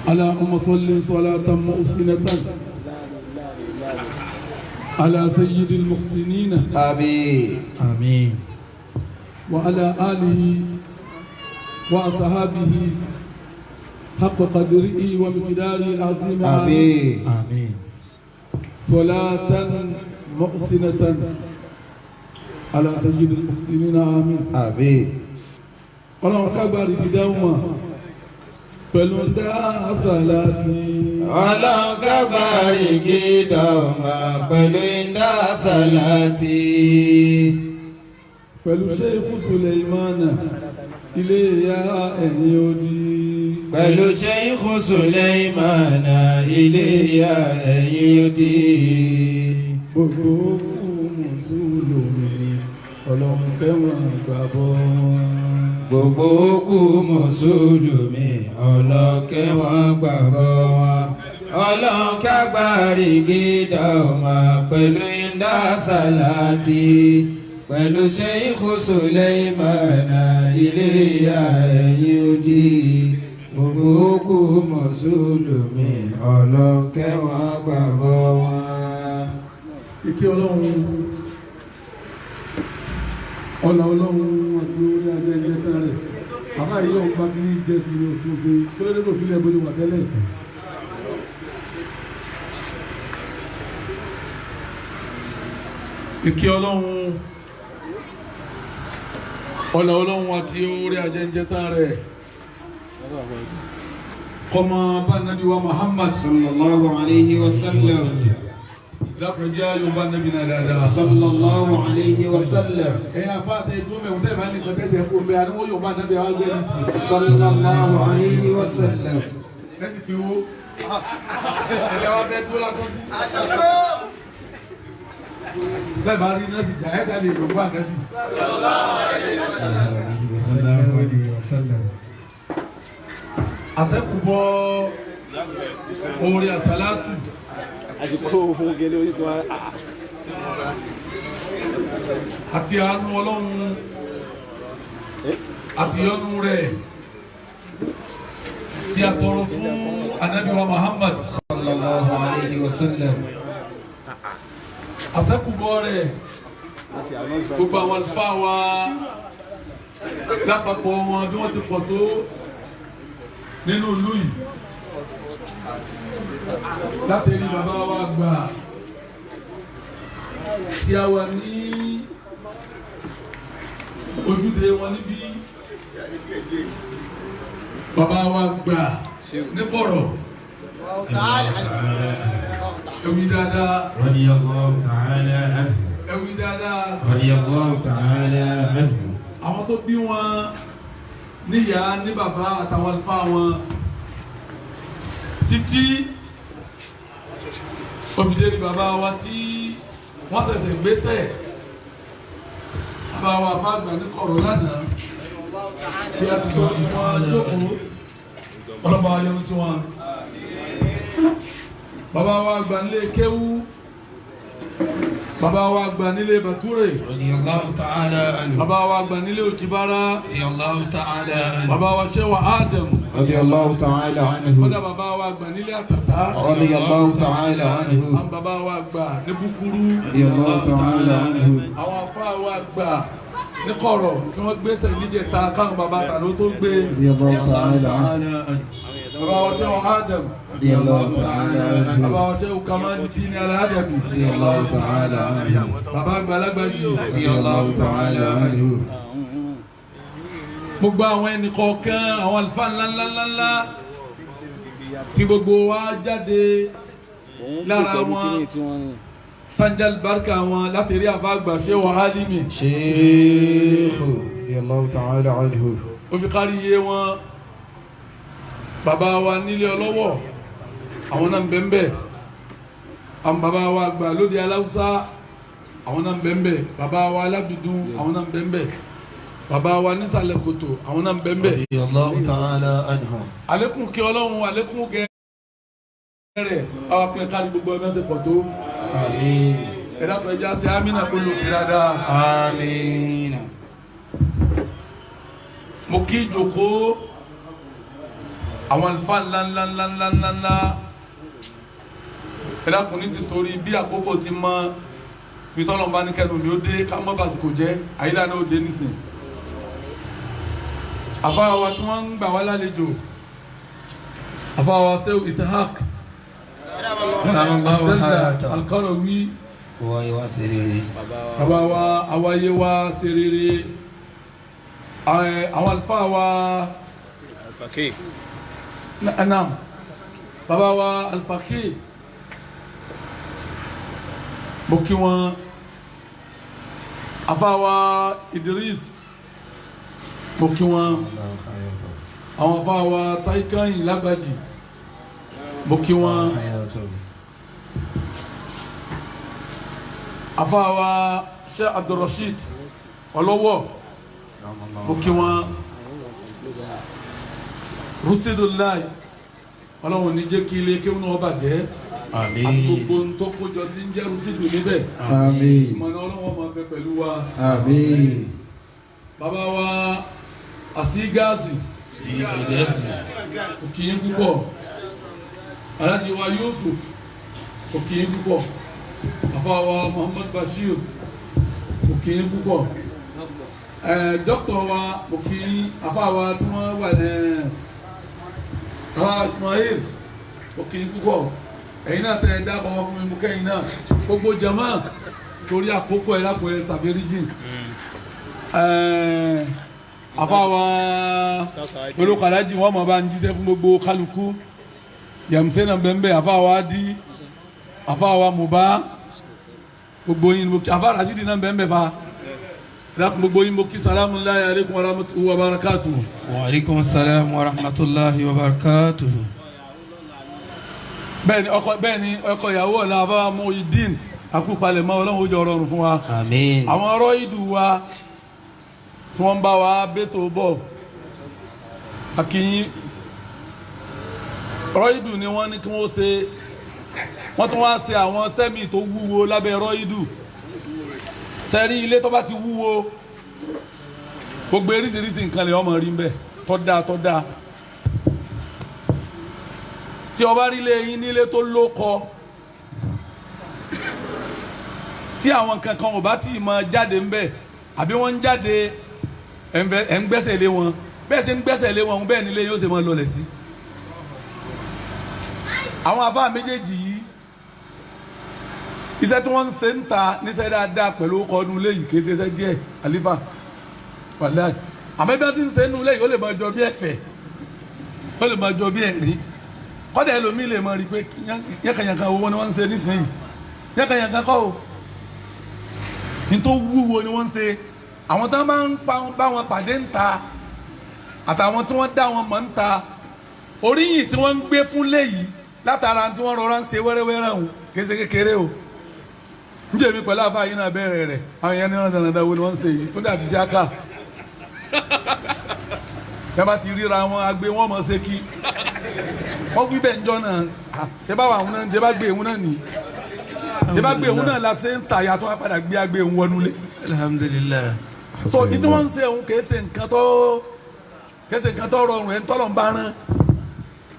اللهم صل صلاة محسنة على سيد المحسنين آمين آمين. وعلى آله وأصحابه حق قدره ومقداره العظيم آمين آمين. صلاة محسنة على سيد المحسنين آمين. آمين ọlọ́run kágbárí fi dáhùn mọ́ pẹ̀lú dá sàlátì. ọlọ́run kábàárì gídọ̀ ọmọ pẹ̀lú iná sàlátì. pẹ̀lú Sheikhu Suleimana ilé ìyá ẹ̀yìn odi. pẹ̀lú Sheikhu Suleimana ilé ìyá ẹ̀yìn odi. gbogbo òkú mùsùlùmí ọlọ́run kẹ́wọ̀n gbàbọ̀ wọn. gbogbo òkú mùsùlùmí ọlọ́kẹ́ wọn gbàgbọ́ wọn. ọlọ́run kágbárí gídọ̀ ọmọ pẹ̀lú iná sàlátì. pẹ̀lú Sheikhu Suleimana ilé ìyá ẹ̀yìn odi. gbogbo òkú mùsùlùmí ọlọ́kẹ́ wọn gbàgbọ́ wọn. ìkí ọlọ́run ọlọ́run àti orí ajẹ́jẹ́ tán rẹ̀ àbá yìí yóò bá kí jẹ́ sí ní òtún ṣe kí ló dé tó fi lẹ́ bójú wà tẹ́lẹ̀. ìkí ọlọ́run àti orí ajẹ́jẹ́ tán rẹ̀ kọ́mọ bá nàbí wa Muhammad sallallahu alayhi wa sallam. dákun jẹ́ ayọ̀ bá nàbí náà dáadáa. sallallahu alayhi wa sallam. ẹ̀yin apá àtẹ ìdúró mẹ́wọ́n tẹ́ ẹ̀ bá ní nǹkan tẹ́sẹ̀ fún mi àníwó yóò bá nàbí àwọn agbẹ́ni tì. sallallahu alayhi wa sallam. ẹ sì fi wo ẹ wá fẹ́ dúró lásán sí. bẹ́ẹ̀ bá rí náà sì jà ẹ́ ká lè lò wá nàbí. sallallahu alayhi wa sallam. àṣẹ́kùbọ̀ orí àsálátù. àti kó fún gẹ́lẹ́ orí tó wá. àti àánú ọlọ́run àti yọ́nú rẹ̀ tí a tọrọ fún ànábì wa Muhammad sallallahu alayhi wa sallam. àṣẹ́kùbọ̀ rẹ̀ gbogbo àwọn àlùfáà wa lápapọ̀ wọn bí wọ́n ti pọ̀ tó nínú ìlú yìí láti rí bàbá wa gbà tí a wà ní ojúde wọn níbí bàbá wa gbà ní kọ̀rọ̀ ẹ̀wí dáadáa radiyallahu ta'ala anhu. ẹ̀wí dáadáa radiyallahu ta'ala anhu. àwọn tó bí wọn níyà ní bàbá àtàwọn àlùfáà wọn títí omidéri bàbá wa tí wọ́n ṣẹ̀ṣẹ̀ gbéṣẹ̀ bàbá wa fàgbà ní kọ̀rọ̀ lánàá tí a ti tó ìwọ̀n jókòó ọlọ́ba ayọ́nu sí wọn. bàbá wa gbà nílé kéwú bàbá wa gbà nílé bàtúrè radiyallahu ta'ala anhu. bàbá wa gbà nílé òjìbára radiyallahu ta'ala anhu. bàbá wa ṣẹ́wà Adam radiyallahu ta'ala anhu. kódà bàbá wa gbà nílé àtàtà radiyallahu ta'ala anhu. àwọn bàbá wa gbà ní búkúrú radiyallahu ta'ala anhu. àwọn afá wa gbà ní kọ̀rọ̀ tí wọ́n gbéṣẹ̀ níjẹta káwọn bàbá tàló tó gbé radiyallahu ta'ala anhu. bàbá wa ṣẹ́wà Adam radiyallahu ta'ala anhu. bàbá wa ṣẹ́wà Kamali tí ní aláàdàbí radiyallahu ta'ala anhu. bàbá àgbàlagbàjì radiyallahu ta'ala anhu. gbogbo àwọn ẹnì kọ̀ọ̀kan àwọn àlùfáà ńláńláńlá tí gbogbo wa jáde lára wọn tanjal barka wọn láti rí àfàgbà ṣẹ́wà Alimi Sheikhu radiyallahu ta'ala anhu. ó fi kárí iye wọn bàbá wa nílé ọlọ́wọ̀ àwọn náà ń bẹ ń bẹ àwọn bàbá wa gbà lóde aláwùsá àwọn náà ń bẹ ń bẹ bàbá wa alábìdún àwọn náà ń bẹ ń bẹ bàbá wa nísàlẹ̀ kòtò àwọn náà ń bẹ ń bẹ. radiyallahu ta'ala anhu. àlékún kí ọlọ́run àlékún gẹ̀ẹ́rẹ̀ àwọn akẹ́kọ̀ọ́ kárí gbogbo ẹgbẹ́ ṣe pọ̀ tó. àmín. ẹ dákun ẹja ṣe amínà kó lò kí dáadáa. àmín. mo kí ìjòkó àwọn àlùfáà ńláńláńláńláńlá ẹlẹ́kùnrin ti torí bí àkókò ti mọ bí tọ́lọ́mbá ní kẹnu ni ó dé ká mọ́ bàsìkò jẹ́ àyílá ní ó dé nísìn àfáà wa tí wọ́n ń gbà wá lálejò àfáà wa Sheikh Ishaq Al-Qarawi bàbá wa awáyé wa ṣe rere àwọn àlùfáà wa naam bàbá wa Al-Faqih mo kí wọn àfáà wa Idris mo kí wọn àwọn àfáà wa Taikayin Lágbàjì mo kí wọn àfáà wa Sheikh Abdulrasheed Ọlọ́wọ̀ mo kí wọn Rusidulayi Ọlọ́run ní jẹ́ kí ilé kéwọn náà bàjẹ́ àti gbogbo ohun tó kójọ tí ń jẹ́ Rusidu níbẹ̀ ìmọ̀nà Ọlọ́run máa bẹ pẹ̀lú wa bàbá wa Àsígáàsì òkìyín púpọ̀ Alhaji wa Yusuf òkìyín púpọ̀ àfáà wa Muhammad Bashir òkìyín púpọ̀ dókítà wa òkìyín àfáà wa tí wọ́n wà Ismail òkìyín púpọ̀ ẹ̀yin náà tẹ̀ ẹ́ dákọ̀ wọn fún mi mú kẹ́yìn náà gbogbo jama torí àkókò ẹ̀ lápò ẹ̀ sàbẹ̀ríjìn àfáwa olùkàlájì wọn mọ̀ bá ń jíṣẹ́ fún gbogbo kálukú yàmùsẹ́ náà bẹ́ẹ̀ àfáwa dí àfáwa mùbá gbogbo yín mo kí àfáà Rashidi náà bẹ́ẹ̀ fa lákùn gbogbo yín mo kí salamu alayhi aleykum wa rahmatulahi wa barakatuhu. wa aleykum salaam wa rahmatulahi wa barakatuhu. bẹ́ẹ̀ni ọkọ ìyàwó ọ̀la àfáwa Muhyiddin àkúpalẹ̀ mọ́ Ọlọ́run ó jẹ́ ọ̀rọ̀ fún wa. àmín. àwọn ọ̀rọ̀ ìdù wa tí wọ́n bá wa bẹ́tò bọ̀ akínyín rọ́ìdù ni wọ́n ní kí wọ́n ṣe wọ́n tún wá ṣe àwọn sẹ́mì tó wúwo lábẹ́ rọ́ìdù sẹ́rí ilé tó bá ti wúwo gbogbo eríṣiríṣi nǹkan lè ọmọ rí ń bẹ̀ tọ́da tí ọba rí lé yín nílé tó lóko tí àwọn kankan ò bá tí ì máa jáde ń bẹ̀ àbí wọ́n ń jáde ẹ̀ ń gbẹ́sẹ̀ lé wọn bẹ́ẹ̀ ṣe ń gbẹ́sẹ̀ lé wọn bẹ́ẹ̀ nílé yóò ṣe máa lọlẹ̀ sí. àwọn àfáà méjèèjì yìí iṣẹ́ tí wọ́n ń ṣe ń ta níṣẹ́ dáadáa pẹ̀lú ọkọ̀ ọdún léyìí kì í ṣe iṣẹ́ díẹ̀ àlífà wàláì àmọ́ bí wọ́n ti ń ṣe nínú léyìí ó lè máa jọ bí ẹ̀fẹ̀ ó lè máa jọ bí ẹ̀rín kọ́dà ẹlòmíì lè máa rí i pé yẹ́kànyànkan owó ni wọ́n ń ṣe nísìnyí yẹ́kànyànkan kọ́ o ní tó wúwo ni wọ́n ń ṣe àwọn tó máa ń bá wọn pàdé ń ta àtàwọn tí wọ́n dá wọn mọ̀ ń ta oríyìn tí wọ́n ń gbé fún léyìí látara tí wọ́n rọra ń ṣe wẹ́rẹ́wẹ́rẹ́ ọ̀hún kése kékeré o níjẹ́ mi pẹ̀lú àbá yìí náà bẹ̀rẹ̀ rẹ̀ àwọn yẹn ní wọn dandan wo ni wọ́n ń ṣe yìí tó dé àti sí aka yẹn bá ti ríra wọn agbé wọn mọ̀ ṣe kí wọ́n wí bẹ́ẹ̀ njọ́ náà ṣé bá wà wọn náà ṣé bá gbé ìhun náà nì ṣé bá gbé ìhun náà la ṣe ń ta yàtọ̀ wọn padà gbé agbé ìhun wọnú lé. alhamdulilayi. so ìtí wọ́n ń ṣe òun kìí ṣe nǹkan tó rọrùn ẹ̀ ń tọ́lọ̀ ń bá rán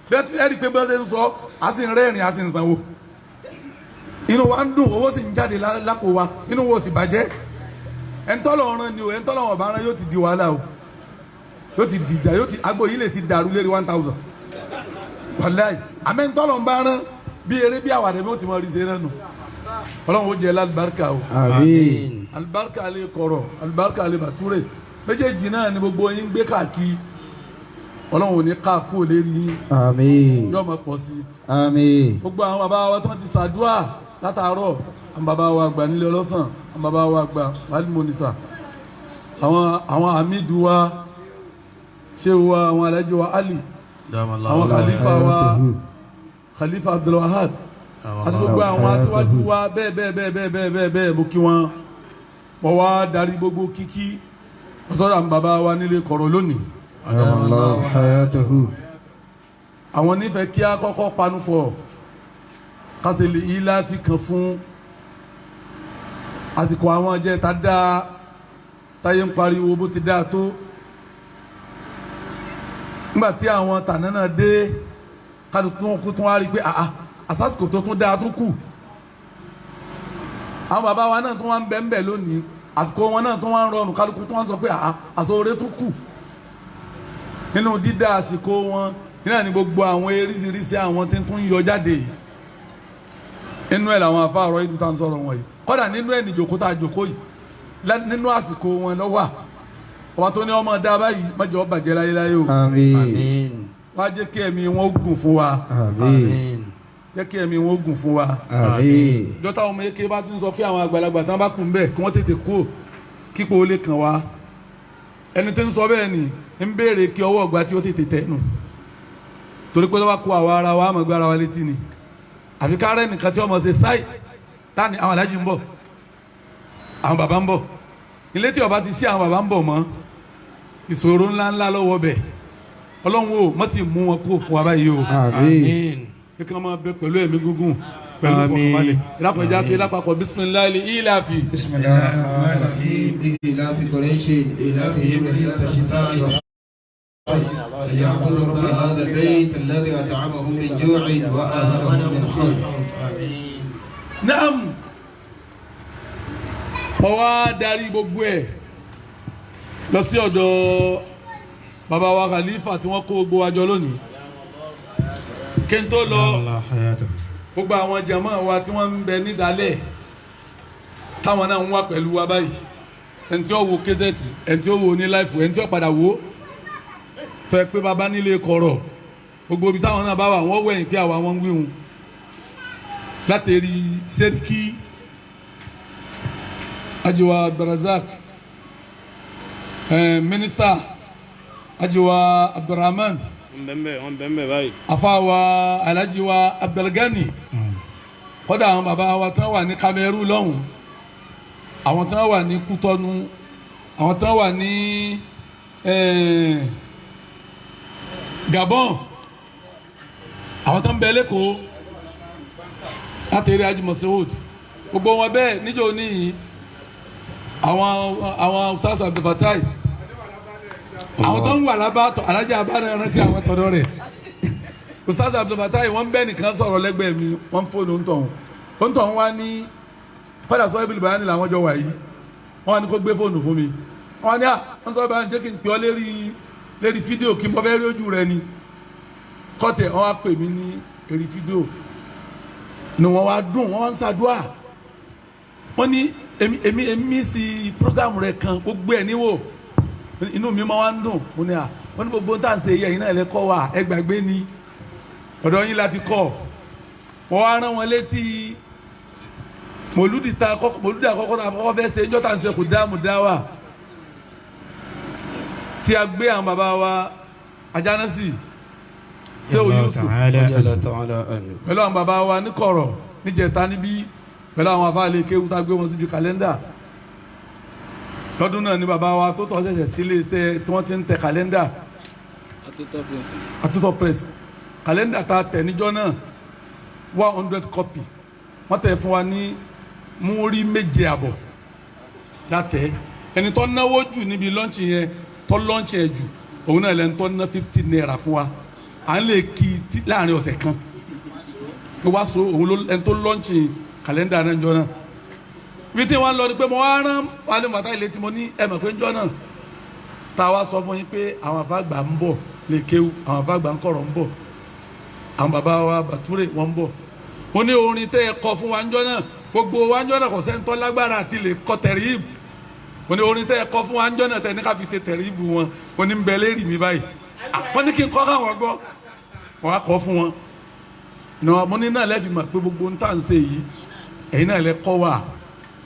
bẹ́ẹ̀ tí ẹ̀rí pé bẹ́ẹ̀ ṣe ń sọ a sì ń rẹ́rìn a sì ń sanwó inú wa ń dùn owó sì ń jáde lápò wa inú wo sì bàjẹ́ ẹ̀ ń tọ́lọ̀ rán ni o ẹ̀ ń tọ́lọ̀ wọn bá rán yóò ti di wàhálà o yóò ti dìjà agbo yìí lè ti dàrú lérí 1000 wàláì àmẹ́ ń tọ́lọ̀ ń bá rán bí eré bí àwàdà bí ó ti mọ rí ṣe náà nù ọlọ́run ó jẹ́ lálùbáríkà o àmín. alibarika le kọ̀rọ̀ alibarika le bàtúrè méjèèjì náà ni gbogbo yín gbé káàkiri ọlọ́run ò ní ká kú lérí yín àmín. yóò máa pọ̀ sí i àmín. gbogbo àwọn bàbá wa tí wọ́n ti ṣàdúrà látàárọ̀ àwọn bàbá wa àgbà nílé ọlọ́sàn àwọn bàbá wa àgbà wàlímọ̀nìsà àwọn hamidu wa ṣéwù wa àwọn alájí wa ali àwọn khalifa abdulwahab àti gbogbo àwọn aṣíwájú wa bẹ́ẹ̀ mo kí wọn wọ́n wá darí gbogbo kíkí ọ̀sọ́dà ń bàbá wa nílé kọ̀rọ̀ lónìí. àwọn nífẹ̀ẹ́ kí a kọ́kọ́ panupọ̀ kásìlì ilá fi kàn fún àsìkò àwọn jẹ́ ta dáa táyé ń pariwo bó ti dáa tó nígbà tí àwọn tànà náà dé kálukú tún wá rí pé àsásìkò tó tún dáa tó kù àwọn bàbá wa náà tún wá ń bẹ ń bẹ lónìí àsìkò wọn náà tún wá ń rọrùn kálukú tún wá ń sọ pé àsọ̀rẹ́ tún kù nínú dídá àsìkò wọn nínú ní gbogbo àwọn eríṣiríṣi àwọn tí tún yọ jáde yìí nínú ẹ̀ làwọn afá ọ̀rọ̀ ìdúntà ń sọ̀rọ̀ wọn yìí kọ́dà nínú ẹ̀ nìjòkó tá a jòkó yìí nínú àsìkò wọn lọ́wọ́ ọba tó ní ọmọ dá báyìí má jẹ́ ó bàjẹ́ láyéláyé o Àmín. wá jẹ́ kí ẹ̀mí wọn gùn fún wa Àmín. jẹ́ kí ẹ̀mí wọn gùn fún wa Àmín. dọ́tà ọmọ eke bá ti ń sọ pé àwọn àgbàlagbà tí wọ́n bá kún bẹ́ẹ̀ kí wọ́n tètè kú kíkó ó lè kàn wá ẹni tí ń sọ bẹ́ẹ̀ ni ń béèrè kí ọwọ́ ọgbà tí ó tètè tẹnu torí pé lọ́wọ́ kó àwa ara wa àmọ́ gbé ara wa létí ni àfi kárẹ́ nìkan tí ọmọ ṣe sáì táni àwọn alájí ń bọ̀ àwọn bàbá ń bọ̀ ilé tí ọba ti sí àwọn bàbá ń bọ̀ mọ́ ìṣòro ńláńlá lọ́wọ́ bẹ̀ ọlọ́run o mọ́ ti mú wọn kó fún wa báyìí o Àmín. kí wọ́n máa bẹ pẹ̀lú ẹ̀mí gúngùn pẹ̀lú ìfọ̀kànbalẹ̀ ìdákùnrin jáde lápapọ̀ bisimilayi ilafi. Bismillahirrahmanirrahim. Ila fi Qurayshin ila fi Ibrahim tashita'i wa ليعبدوا رب هذا البيت الذي أطعمهم من جوع وآمنهم من خوف. آمين. Naam mo wá darí gbogbo ẹ̀ lọ sí ọ̀dọ̀ bàbá wa Khalifa tí wọ́n kó gbogbo wa jọ lónìí kí n tó lọ gbogbo àwọn jàmáà wa tí wọ́n ń bẹ nídàálẹ̀ táwọn náà ń wá pẹ̀lú wa báyìí ẹni tí ó wo késẹ́ẹ̀tì ẹni tí ó wo ní láìfù ẹni tí ó padà wo tọ́ ẹ pé bàbá nílé kọ̀rọ̀ gbogbo ibi táwọn náà bá wà wọ́n wẹ̀yìn pé àwa wọn ń wíhun látẹ̀rí sẹ́ríkì ajiwa Abdulrazak mínísítà ajiwa Abdulrahman wọ́n bẹ́ẹ̀ báyìí. afawa alajiwa Abdulgani kódà àwọn bàbá wa tí wọ́n wà ní Cameroon lọ́hùn àwọn tí wọ́n wà ní Kútọ́nù àwọn tí wọ́n wà ní Gabon àwọn tí wọ́n bẹ lẹ́kọ̀ọ́ látẹ̀rí ajimọ̀sẹ́wòd gbogbo wọn bẹ́ẹ̀ níjọ́ níyì àwọn Ustaz Abdulfatai àwọn tó ń wà lábàtọ̀ alájà abáná rántí àwọn tọ̀dọ̀ rẹ̀ Ustaz Abdulfatai wọ́n bẹ́ẹ̀ nìkan sọ̀rọ̀ lẹ́gbẹ̀ẹ́ mi wọ́n fóònù ntọ̀hún wá ní kọ́dà sọ ibi ìbáraẹni làwọn jọ wà yìí wọ́n wá ní kó gbé fóònù fún mi wọ́n ní wọ́n sọ ìbáraẹni jẹ́ kí n pè ọ́ lérí fídíò kí n bọ́ fẹ́ rí ojú rẹ ni kọ́tẹ̀ wọ́n wá pè mí ní èrè fídíò ni wọ́n wá dùn wọ́n wá ń ṣàdúrà wọ́n ní èmi sí program rẹ̀ kan gbogbo ẹ̀ níwò inú mi máa ń dùn mo ní wọ́n ní gbogbo tá à ń ṣe yẹ iná ẹ̀lẹ́kọ́ wa ẹ gbàgbé ni ọ̀dọ̀ yín láti kọ́ wọ́n wá rán wọn létí mòlúdì àkọ́kọ́ náà àkọ́kọ́ fẹ́ ṣe ẹjọ́ tá à ń ṣe kò dáàmú dáwà tí a gbé àwọn bàbá wa Ajánásì ṣé o Yusuf pẹ̀lú àwọn bàbá wa níkọ̀rọ̀ níjẹta níbí pẹ̀lú àwọn afáàlẹ̀ kéwú tá a gbé wọn síbi kàlẹ́ndà lọ́dún náà ni bàbá wa tó tọ́ ṣẹ̀ṣẹ̀ sílé iṣẹ́ tí wọ́n ti ń tẹ kàlẹ́ndà Àtúntọ̀ press kàlẹ́ndà tá a tẹ̀ níjọ́ náà 100 copy wọ́n tẹ̀ fún wa ní múrí 7 àbọ̀ látẹ̀ ẹni tó náwó jù níbi lọ́ǹchì yẹn tó lọ́ǹchì ẹ̀ jù òun náà lẹ́ni tó ná 50 naira fún wa à ń lè kí láàrin ọ̀sẹ̀ kan wá so òun ló ẹni tó lọ́ǹchì kàlẹ́ndà náà jọ náà bí tí wọ́n lọ ni pé mo wá rán wálé mọ̀tá ilé tí mo ní ẹ mọ̀ pé ń jọ náà tá a wá sọ fún yín pé àwọn afáàgbà ń bọ̀ lè kéwú àwọn afáàgbà ń kọ̀rọ̀ ń bọ̀ àwọn bàbá wa Bàtúrè wọ́n ń bọ̀ mo ní orin tẹ́ ẹ kọ fún wa ń jọ náà gbogbo wa ń jọ náà kò sẹ́ńtọ́ lágbára àti lè kọ tẹ̀ríìbù mo ní orin tẹ́ ẹ kọ fún wa ń jọ náà tẹ̀ ní ká fi ṣe tẹ̀ríìbù wọn mo ní ń bẹ lérí mi báyìí wọ́n ní kí n kọ́ káwọn gbọ́ wọ́n á kọ́ fún wọn mo ní náà lẹ́ẹ̀fì mọ̀ pé gbogbo ń tà ń ṣe yìí ẹ̀yin náà lẹ́ kọ́ wa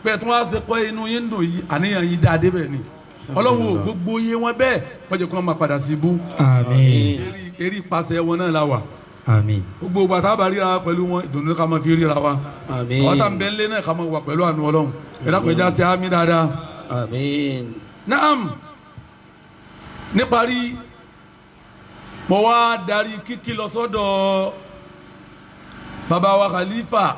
bẹ́ẹ̀ tí wọ́n á ṣe kọ́ inú yín dùn yìí àníyàn yìí dáa débẹ̀ ni ọlọ́run ò gbogbo iye wọn bẹ́ẹ̀ wọ́n jẹ́ kí wọ́n máa padà sí ibú. Àmín. eré ìpàṣẹ wọn náà la wà. Àmín. gbogbo ìgbà tá a bá ríra pẹ̀lú wọn ìdùnnú ká máa fi ríra wa. Àmín. àwọn tá à ń bẹ ńlé náà ká máa wà pẹ̀lú àánú ọlọ́run ẹ̀dá kò já sí àmì dáadáa. Àmín. Naam níparí mo wá darí kíkí lọ sọ́dọ̀ bàbá wa Khalifa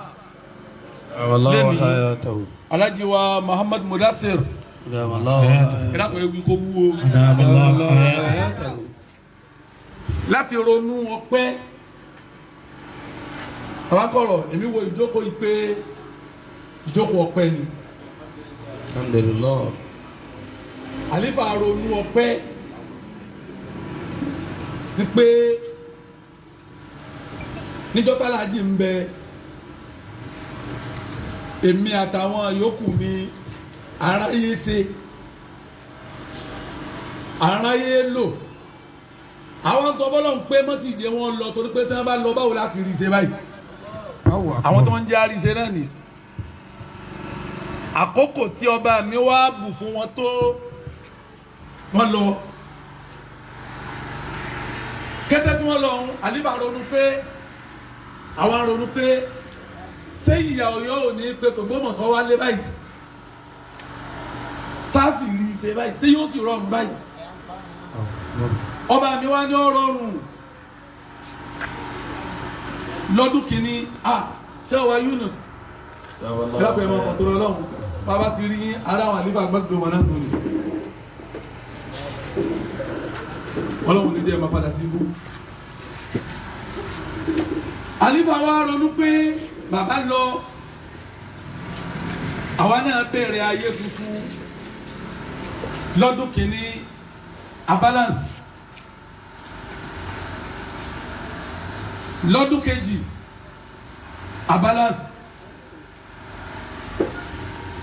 lẹ́nu Alhaji wa Muhammad Mudassir ẹ̀dá kò ewu kó wúwo láti ronú ọpẹ́ àwákọ̀rọ̀ èmi wo ìjókòó yìí pé ìjókòó ọpẹ́ ni alhamdulillah. àlífà ronú ọpẹ́ ni pé níjọ́ tálàjì ń bẹ èmi àtàwọn yòókù mi aráyé ṣe aráyé lò àwọn sọ bọ́lọ̀ ń pé mọ́tìdé wọn lọ torí pé tí wọ́n bá lọ báwo láti rí ṣe báyìí àwọn tó ń jẹ́ àríṣe náà ni àkókò tí ọba mi wá bù fún wọn tó wọ́n lọ kẹ́tẹ́ tí wọ́n lọ ọ̀hún àlífà ronú pé àwọn ronú pé ṣé ìyá Ọ̀yọ́ ò ní pé tògbómọ̀ṣọ́ wálé báyìí sáàsì rí ṣe báyìí ṣé yóò ti rọrùn báyìí ọba mi wá ní ó rọrùn lọ́dún kìíní ṣé ọwọ́ Yunus ẹlẹ́pẹ̀ ẹ̀mọ́ ọ̀tọ̀ Ọlọ́run bàbá ti rí ara àwọn àlífà gbẹ́gbẹ́ wọn náà sóni Ọlọ́run ní jẹ́ ẹ̀ máa padà sí ibú àlífà wa ronú pé bàbá lọ àwa náà bẹ̀rẹ̀ ayé tuntun lọ́dún kìíní abalance lọ́dún kejì abalance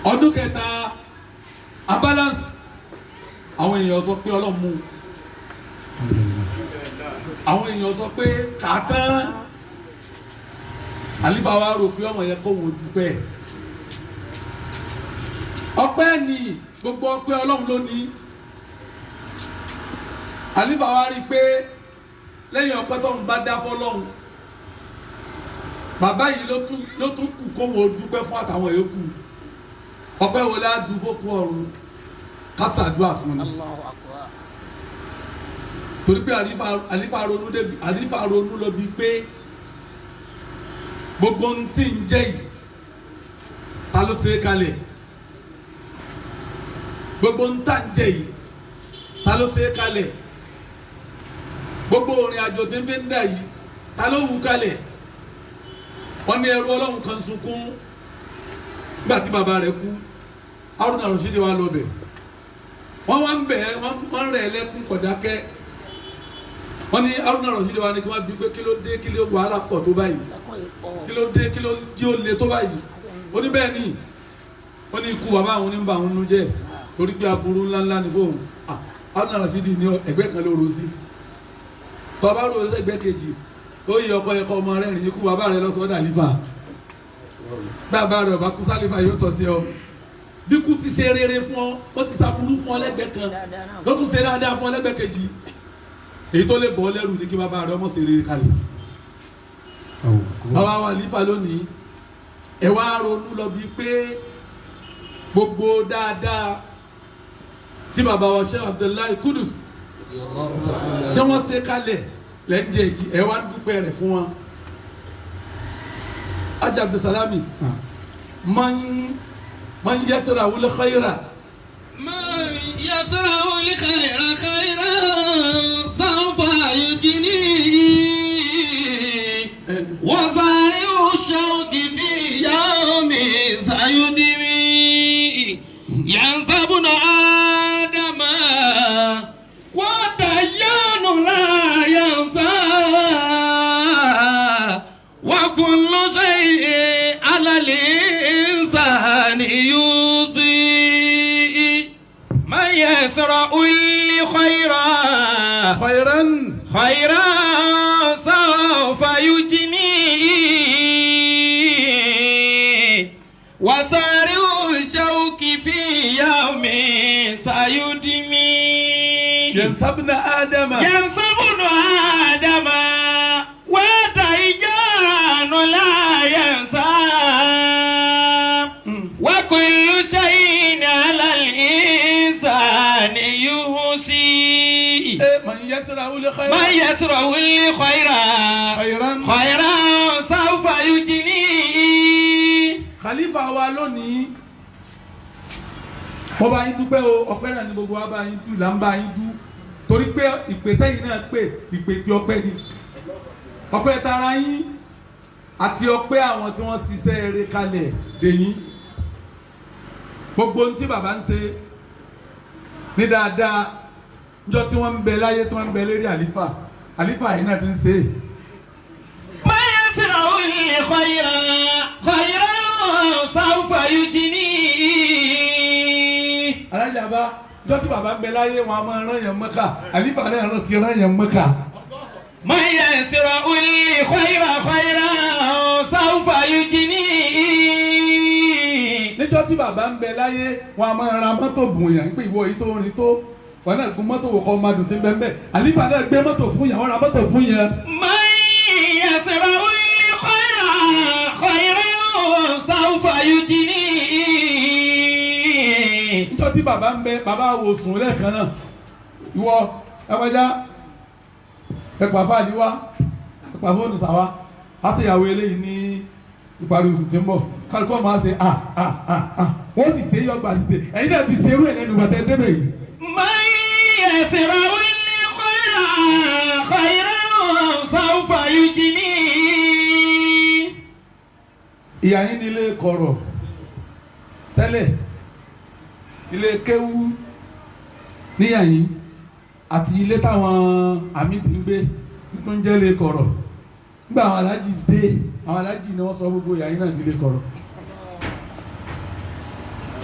ọdún kẹta abalance àwọn èèyàn sọ pé Ọlọ́run mú àwọn èèyàn sọ pé kàtán àlífà wa rò pé ọmọ yẹn kó wo dúpẹ́ ọpẹ́ ni gbogbo ọpẹ́ Ọlọ́run ló ní àlífà wa rí i pé lẹ́yìn ọpẹ́ tó ń bá dá fọ́lọ́run bàbá yìí ló tún kù kó wo dúpẹ́ fún àtàwọn yòókù ọpẹ́ wo la dùn fókù ọ̀run ká ṣàdúrà fún un torí pé àlífà ronú lọ bí pé gbogbo ń tí ń jẹ́ yìí ta ló ṣe é kalẹ̀ gbogbo ń tà ń jẹ́ yìí ta ló ṣe é kalẹ̀ gbogbo orin àjò tí ń fi ń dà yìí ta ló wù kalẹ̀ wọ́n ní ẹrú Ọlọ́run kan sunkún nígbà tí bàbá rẹ̀ kú Haruna Rashidi wa lọ bẹ̀ wọ́n wá ń bẹ̀ wọ́n rẹ̀ ẹlẹ́kùn kọ̀dákẹ́ wọ́n ní Haruna Rashidi wa ní kí wọ́n bí pé kí ló dé kí ló wàhálà pọ̀ tó báyìí kí ló dé kí ló jí ó le tó báyìí ó ní bẹ́ẹ̀ ni ó ní ikú bàbá àwọn oníbà àwọn nínú jẹ́ torí pé aburú ńláńlá ni fóun Haruna Rashidi ní ẹgbẹ́ kan ló ro sí tọ́ba ro ẹgbẹ́ kejì ó yí ọkọ ẹ̀kọ́ ọmọ rẹ̀ rìn ikú bàbá rẹ̀ lọ́sọ̀ọ́ dàlífà bàbá rẹ̀ ọba kú sálífà yóò tọ́ sí ọ bí kú ti ṣe rere fún ọ ó ti ṣàbúrú fún ọ lẹ́gbẹ̀ẹ́ kan ló tún ṣe dáadáa fún ọ lẹ́gbẹ̀ẹ́ kejì èyí tó lè bọ́ lẹ́rù ní kí bàbá rẹ̀ ọmọ ṣe rere kalẹ̀ bàbá wa lífà lónìí ẹ wá ronú lọ bíi pé gbogbo dáadáa tí bàbá wa Sheikh Abdullahi Kudus tí wọ́n ṣe kalẹ̀ lẹ́jẹ̀ yìí ẹ wá ń dúpẹ́ rẹ̀ fún wọn Ajá Abdulsalami man yasra wul khayra man yasra wul khayra sawfa yutini وصارع الشوق في يوم سيدمي ينسى ابن آدم والديان لا ينسى وكل شيء على الإنسان يوصي من يسرع الخيرا خيرا سوف يجني وصارع الشوك في يوم سيدمي ينسى ابن آدم وديان لا ينسى وكل شيء على الإنسان يحصي من يسرع الخير خيرا سوف يجني Khalifa wa lónìí mo bá yín dúpẹ́ o ọpẹ́ náà ni gbogbo wa bá yín dù là ń bá yín dù torí pé ìpè tẹ́yìn náà pè ìpè bí ọpẹ́ ni ọpẹ́ tara yín àti ọpẹ́ àwọn tí wọ́n ṣiṣẹ́ eré kalẹ̀ dèyìn gbogbo ohun tí bàbá ń ṣe ní dáadáa níjọ́ tí wọ́n ń bẹ láyé tí wọ́n ń bẹ lérí àlífà yìí náà ti ń ṣe. ما يسرع خيرا خيرا سوف يجني. alájà bá níjọ́ tí bàbá ń bẹ láyé wọn a máa rán yẹn Mẹ́kà àlífà náà ti rán yẹn Mẹ́kà. ما يسرع خيرا خيرا سوف يجني. níjọ́ tí bàbá ń bẹ láyé wọn a máa ra mọ́tò bùn yàn pé ìwọ yìí tó rìn tó wọn náà gun mọ́tò wò kọ́ ọmọ adùn tí ń bẹ́ẹ̀ bẹ́ẹ̀ àlífà náà gbé mọ́tò fún yàn wọ́n ra mọ́tò fún yàn. ما يسرع خيرا خيرا سوف يجني. níjọ́ tí bàbá ń bẹ bàbá wò sùn lẹ́ẹ̀kan náà ìwọ ẹgbẹ́já ẹ̀pà fáàlì wá ẹ̀pà fóònù sàwá á sì yàwó eléyìí ní ìparí oṣù tí ń bọ̀ kálukọ́ máa ṣe wọ́n sì ṣe yọgbà sí ṣe ẹ̀yin náà ti ṣe irú ẹ̀ lẹ́nu bàtẹ́ débẹ̀ yìí. ما يسرع خيرا خيرا سوف يجني. ìyá yín ní ilé kọ̀rọ̀ tẹ́lẹ̀ ilé kéwú níyà yín àti ilé táwọn àmìdí ń gbé tó ń jẹ́ ilé kọ̀rọ̀ nígbà àwọn alájì dé àwọn alájì ni wọ́n sọ gbogbo ìyá yín náà di ilé kọ̀rọ̀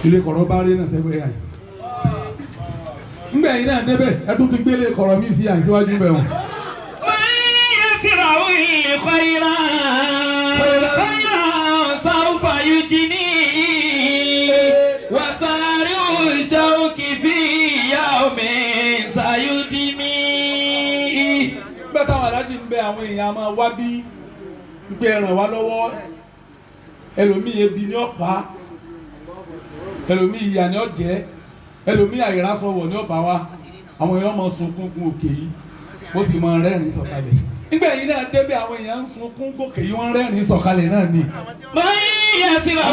ilé kọ̀rọ̀ bá rí náà sẹ́gbẹ́ ìyá yín nígbà yín náà débẹ̀ ẹ tún ti gbé ilé kọ̀rọ̀ mí sí àyìn síwájú bẹ̀ wọ̀n. ما يسرع خيرا خيرا سوف يجني. وسارع الشوك في يوم سيدمي. nígbà táwọn alájì ń bẹ àwọn èèyàn máa wá bí gbé ràn wá lọ́wọ́ ẹlòmíì ebi ní ọ̀pá ẹlòmíì ìyà ní ọ̀jẹ́ ẹlòmíì àìrásọwọ̀ ní ọ̀bá wa àwọn èèyàn máa sunkún gun òkè yìí ó sì máa rẹ́rìn sọ̀kalẹ̀ nígbà yìí náà débẹ̀ àwọn èèyàn ń sunkún gòkè yìí wọ́n rẹ́rìn sọ̀kalẹ̀ náà ni. ما يسرع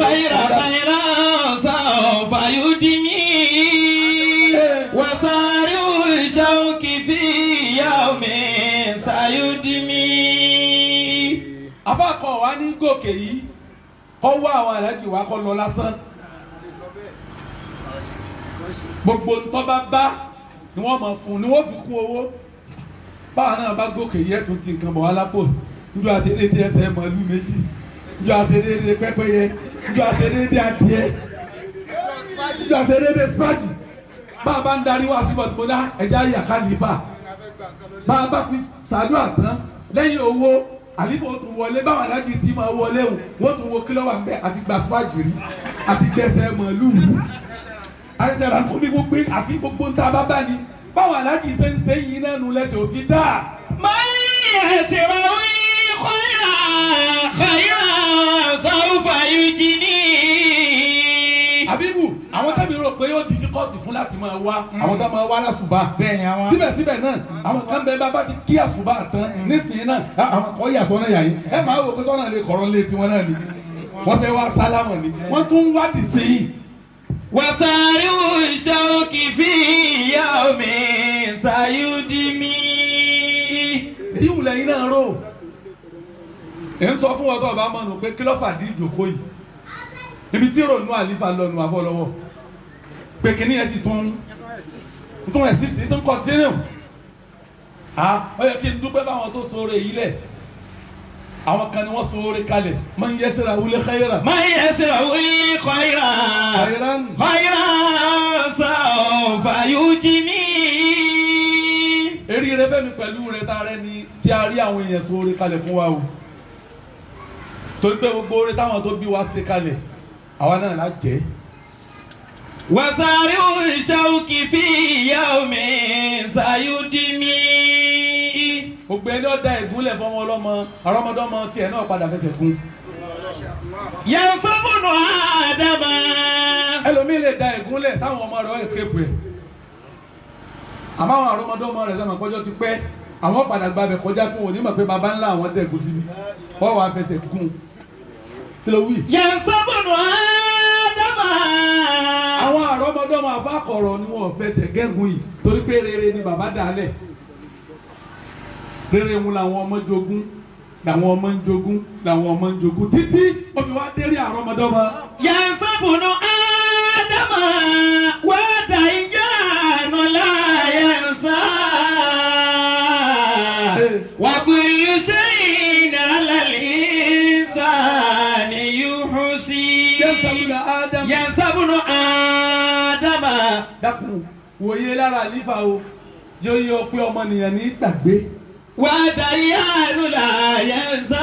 خيرا خيرا سوف يدمي. وسارع الشوك في يوم سيدمي. afáàkọ wa ní gòkè yìí kọ́ wá àwọn alájì wa kọ́ lọ lásán gbogbo ntọ́ bá ni wọ́n máa fún ni wọ́n fi kún owó báwa náà bá gòkè yìí ẹ̀ tún ti nǹkan bọ̀ wá lápò níjọ́ àṣedéédé ẹsẹ̀ màálù méjì níjọ́ àṣedéédé pẹ́pẹ́yẹ níjọ́ àṣedéédé adìẹ níjọ́ àṣedéédé spájì bá a bá ń darí wá sí bọ̀tìmọ́dá ẹ̀já yà kálífà bá a bá ti ṣàdúrà tán lẹ́yìn owó àlífà ó tún wọlé báwọn alájì tí máa wọlé wọ́n tún wo kílọ̀wà ń bẹ àti gba spájì rí àti gbẹ̀sẹ̀ màálù rí àti ẹ̀rọ àkómi gbogbo àfi gbogbo ń ta bá bá ni báwọn alájì ṣe ń ṣe yìí náà nù lẹ́sẹ̀ òfin dáa. ما يسرع خيرا خيرا سوف يجني. Àbíbù àwọn tẹ́bi rò pé yóò di kọ́ọ̀tù fún láti máa wá àwọn tó máa wá lásùbà síbẹ̀síbẹ̀ náà àwọn kan bẹ bá ti kí àsùbà tán nísìnyí náà àwọn kan yà sọ́nà yà yìí ẹ máa wò pé sọ́nà lè kọ̀rọ̀ lé tiwọn náà ni wọ́n fẹ́ wá sálámọ̀ ni wọ́n tún wá dì sí i. وسارع الشوك في يوم سيدمي. èyí wùlẹ̀ yín náà rò ẹ̀ ń sọ fún wọn tó ọba mọ̀nù pé kí ló fàdí ìjòkó yìí ibi tí rònú àlífà lọ́nu àbọ̀lọ́wọ́ pé kìíní ẹ̀ sì tún exist tún continue ó yẹ kí n dúpẹ́ báwọn tó sóore yìí lẹ̀ àwọn kan ni wọ́n sóore kalẹ̀ man yasrahu li khayran. ما يسرع خيرا خيرا سوف يجني. eré rẹ bẹ́ẹ̀ ni pẹ̀lú rẹ tá a rẹ ni tí a rí àwọn èèyàn sóore kalẹ̀ fún wa o torí pé gbogbo oore táwọn tó bí wa ṣe kalẹ̀ àwa náà la jẹ́. وسارع الشوك في يوم سيدمي. gbogbo ẹni ọ̀dà ìgúnlẹ̀ fọmọ ọlọ́mọ àrọ́mọdọ́mọ tiẹ̀ náà padà fẹsẹ̀ gún. ينسب ابن آدم. ẹlòmíì lè da ìgúnlẹ̀ táwọn ọmọ rẹ̀ escape rẹ̀ àmọ́ àwọn àrọ́mọdọ́mọ rẹ̀ sẹ́wọ̀n kọjọ́ ti pẹ́ àwọn padà gbàbẹ̀ kọjá fún òní mọ̀ pé baba ńlá àwọn dẹ̀gùn síbi wọ́n wàá fẹsẹ̀ gún kí ló wí. ينسب ابن آدم. àwọn àrọ́mọdọ́mọ àrọ́mọdọ́mọ àbákọ̀rọ̀ ni wọ́n fẹsẹ̀ gẹ́gùn yìí torí pé rere ni bàbá dálẹ̀ rere ń làwọn ọmọ jogún làwọn ọmọ ń jogún làwọn ọmọ ń jogún títí ó fi wá dérí àrọ́mọdọ́mọ. Yansabunu Adama wada iyanu la yansa wa kullu shay'in ala al-insani yuhsi. Yansabunu Adama. dákun wòye lára àlífà o yóò yọ pé ọmọnìyàn ní gbàgbé. Wada iyanu la yansa.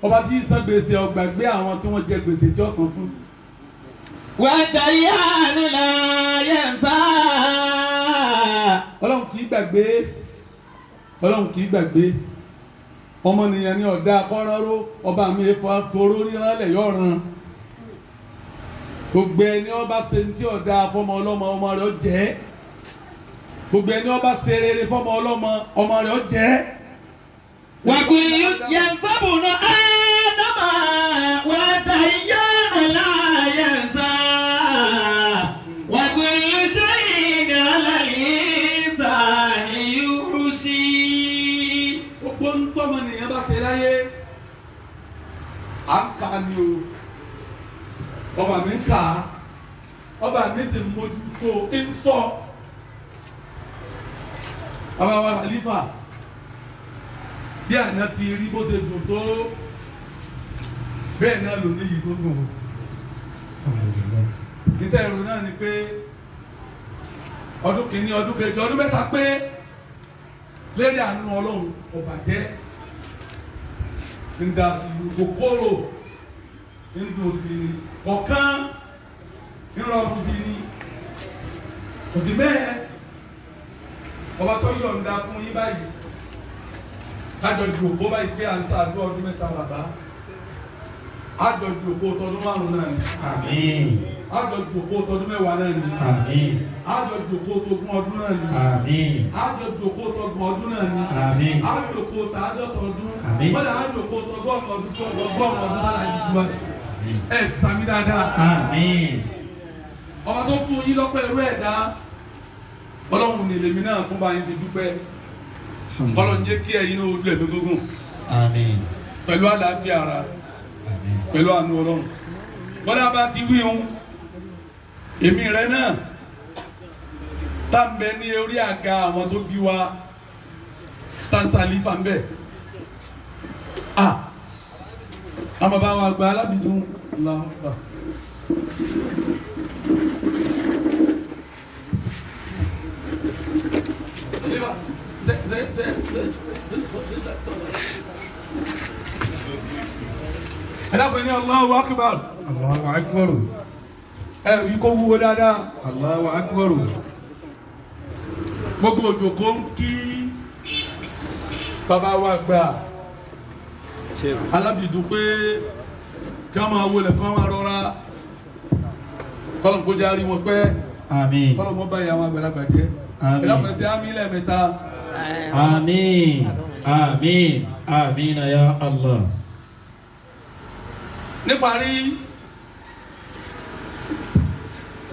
ọba tí san gbèsè ọgbàgbé àwọn tí wọ́n jẹ gbèsè tí ó san fún. Wada iyanu la yansa. ọlọ́run kì í gbàgbé ọlọ́run kì í gbàgbé ọmọnìyàn ní ọ̀dà kọ́rọ́rọ́ ọba mi foró ríran lẹ̀ yọ̀ràn gbogbo ẹni ọba ṣe ní tí ọ̀dà fọmọ ọlọ́mọ ọmọ rẹ̀ ó jẹ́ gbogbo ẹni ọba ṣe rere fọmọ ọlọ́mọ ọmọ rẹ̀ ó jẹ́. Wàkùnrin yansabunu Adama wàdàyàna la yansa wàkùnrin shay'in ala al-insani yuhsi. gbogbo ń tọ́mọnìyàn bá ṣe láyé à ń kà ní o ọba mi ń kà á ọba mi ti mójútó ń sọ ọba wa Khalifa bí àná ti rí bó ṣe dùn tó bẹ́ẹ̀ náà ló ní yìí tó dùn níta èrò náà ni pé ọdún kìíní ọdún kejì ọdún mẹ́ta pé lérí àánú ọlọ́run ọ̀bàjẹ́ ń da sí kòkòrò ń dùn sí ni kọ̀ọ̀kan ń rọrùn sí ni kò sí bẹ́ẹ̀ ọba tó yọ̀ǹda fún yín báyìí kájọ ju òkú báyìí pé à ń ṣàdúrà ọdún mẹ́ta bàbá àjọ ju òkú tọdún márùn náà ni Àmín. àjọ ju òkú tọdún mẹ́wàá náà ni Àmín. àjọ ju òkú tọdún ọdún náà ni Àmín. àjọ ju òkú tọdún ọdún náà ni Àmín. àjọ òkú tààdọ́tọ̀ ọdún Àmín. kọ́dà àjọ òkú tọgọ́rùn ọdún tó ọgọ́rùn ọdún náà láti dùn báyìí ẹ̀ sàmì dáadáa Àmín. ọba tó fún yín lọ́pẹ́ irú ẹ̀dá ọlọ́run ní lèmi náà tún bá yín ti dúpẹ́ ọlọ́run jẹ́ kí ẹ̀yin náà ojú ẹ̀mí gógùn Àmín. pẹ̀lú àlàáfíà ara pẹ̀lú àánú ọlọ́run bọ́dá bá ti wí ohun èmi rẹ náà tá ń bẹ ní orí àga àwọn tó bí wa stansalifa ń bẹ àmọ́ bá wa gba alábìdún lọ́wọ́. ẹ̀dàpọ̀ ní Allahu Akbar Allahu Akbar. ẹ̀rí kó wúwo dáadáa Allahu Akbar. gbogbo òjò kó ń kí bàbá wa gbà alábìdún pé kí wọ́n máa wọlé kí wọ́n máa rọra kọ́lọ̀ kó járí wọn pẹ́ Àmín. kọ́lọ̀ mọ́ báyìí àwọn àgbàlagbà jẹ́ Àmín. ẹ̀dàpọ̀ sí àmì lẹ́ẹ̀mẹ́ta Àmín. Àmín. Àmín ya Allah. níparí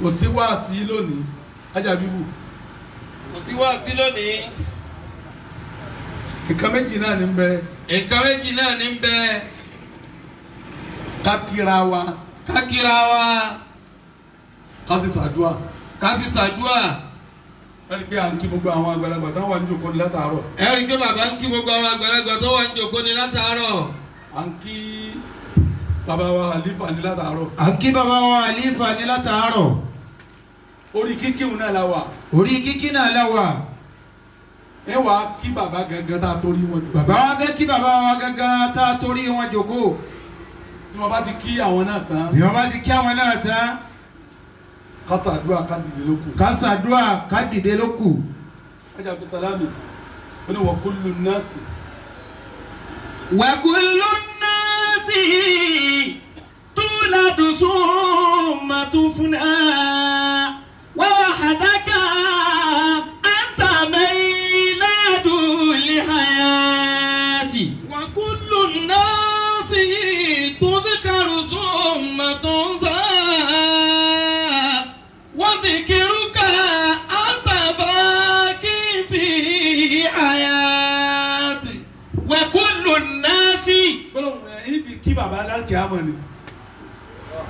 kò sí wáàsí lónìí ajábíbù kò sí wáàsí lónìí. nǹkan méjì náà ní bẹ nǹkan méjì náà ní bẹ ká kíra wa ká kíra wa ká sì ṣàdúà ká sì ṣàdúà. ẹni pé à ń kí gbogbo àwọn àgbàlagbà tí wọ́n wà ní jòkó ní látàárọ̀ ẹ rí i pé bàbá ń kí gbogbo àwọn àgbàlagbà tó wà ń jòkó ní látàárọ̀. à ń kí bàbá wa Khalifa ní látàárọ̀ Àkí bàbá wa àlífà ní látàárọ̀. orí kíkíhùn náà la wà Orí kíkí náà lẹ́wà. ẹ wàá kí bàbá gangan tá a torí wọn jù Bàbá wa fẹ́ kí bàbá wa gangan tá a torí wọn jókòó. tí wọ́n bá ti kí àwọn náà tán Bí wọ́n bá ti kí àwọn náà tán, ká ṣàdúà ká dìde lókù ká ṣàdúà ká dìde lókù. ẹjà fi sálámì ó ní wa kullu nasi Wa kullu nnasi tuladu summa tufna wa wahdaka anta mailadu lihayati. wa kullu nnasi tudhkaru summa tunsa. gbólóhùn ẹ̀ ibi kí bàbá aláàkì àmọ́ ni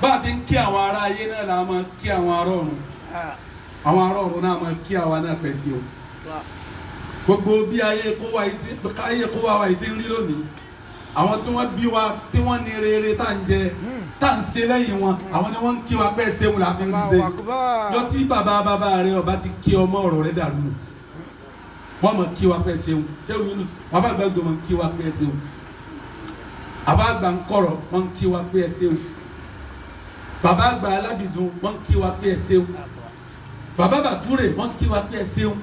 bá a ti ń kí àwọn ará ayé náà la máa kí àwọn ará ọ̀run àwọn ará ọ̀run náà máa kí àwa náà pẹ̀ sí o gbogbo bí ayé kó wa yìí ti ń rí lónìí àwọn tí wọ́n bí wa tí wọ́n ní rere tá ń jẹ tá ń ṣe lẹ́yìn wọn àwọn ni wọ́n ń kí wa pẹ́ ṣéun la fi ń ṣe yọ tí bàbá rẹ ọba ti kí ọmọ ọ̀rọ̀ rẹ dàrú nù wọ́n mọ̀ kí wa pẹ́ ṣéun ṣéun Yunus bàbá àgbàgbọ́ mọ̀ kí wa pẹ́ ṣéun bàbá àgbà ń kọ̀rọ̀ wọ́n kí wa pẹ́ ṣéun bàbá àgbà alábìdún wọ́n kí wa pẹ́ ṣéun bàbá bàtúrè wọ́n kí wa pẹ́ ṣéun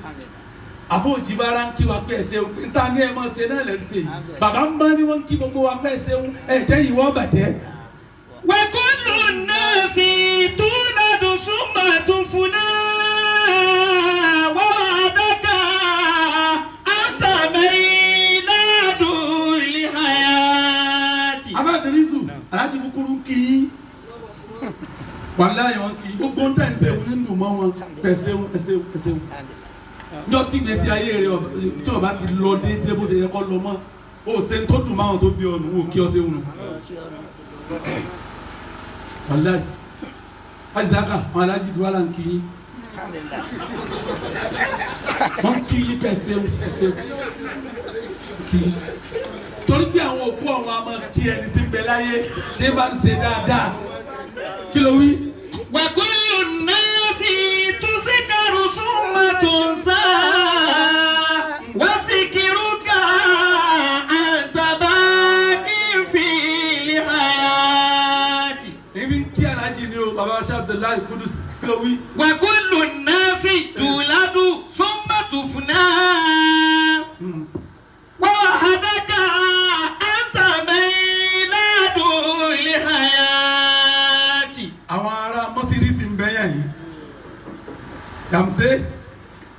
àbó òjìbára ń kí wa pé ẹ ṣeun níta ní ẹ máa ṣe náà lẹ́ ń ṣe yìí bàbá ń bá ní wọ́n ń kí gbogbo wa pé ẹ ṣeun ẹ jẹ́ ìwọ́ bàjẹ́. وكل الناس تولد ثم تفنى وعدك أنت ميلاد الحياة. abadirisu alájí kúkúrú kì í wàláyé wọn kì í gbogbo ń tẹ̀ ń ṣeun nínú mọ́ wọn ẹ ṣeun ẹ ṣeun ẹ ṣeun njọ tí gbèsè ayé rẹ tí o bá ti lọ déédéé bó ṣe yẹ kó lọ mọ o ṣe ń tó dùn máwọn tó bí ọnu o kí ọ ṣe ń nù. wàláyé azaka wọn alájí dùn wàlá ń kí yín wọn kí yín pẹ̀sẹ̀ kí yín torí pé àwọn òkú ọ̀run a máa kí ẹni tí ń bẹ láyé tí bá ń ṣe dáadáa kí ló wí. وكل الناس تذكر ثم تنسى وذكرك أنت باقي في الحياة. èmi ń kí alájí ni o baba aṣọ Abdullahi Kudus kí ló wí. وكل الناس تولد ثم تفنى ووحدك أنت ميلاد الحياة. àwọn ará mọ́sídìsì ń bẹ́yà yìí dàmsẹ́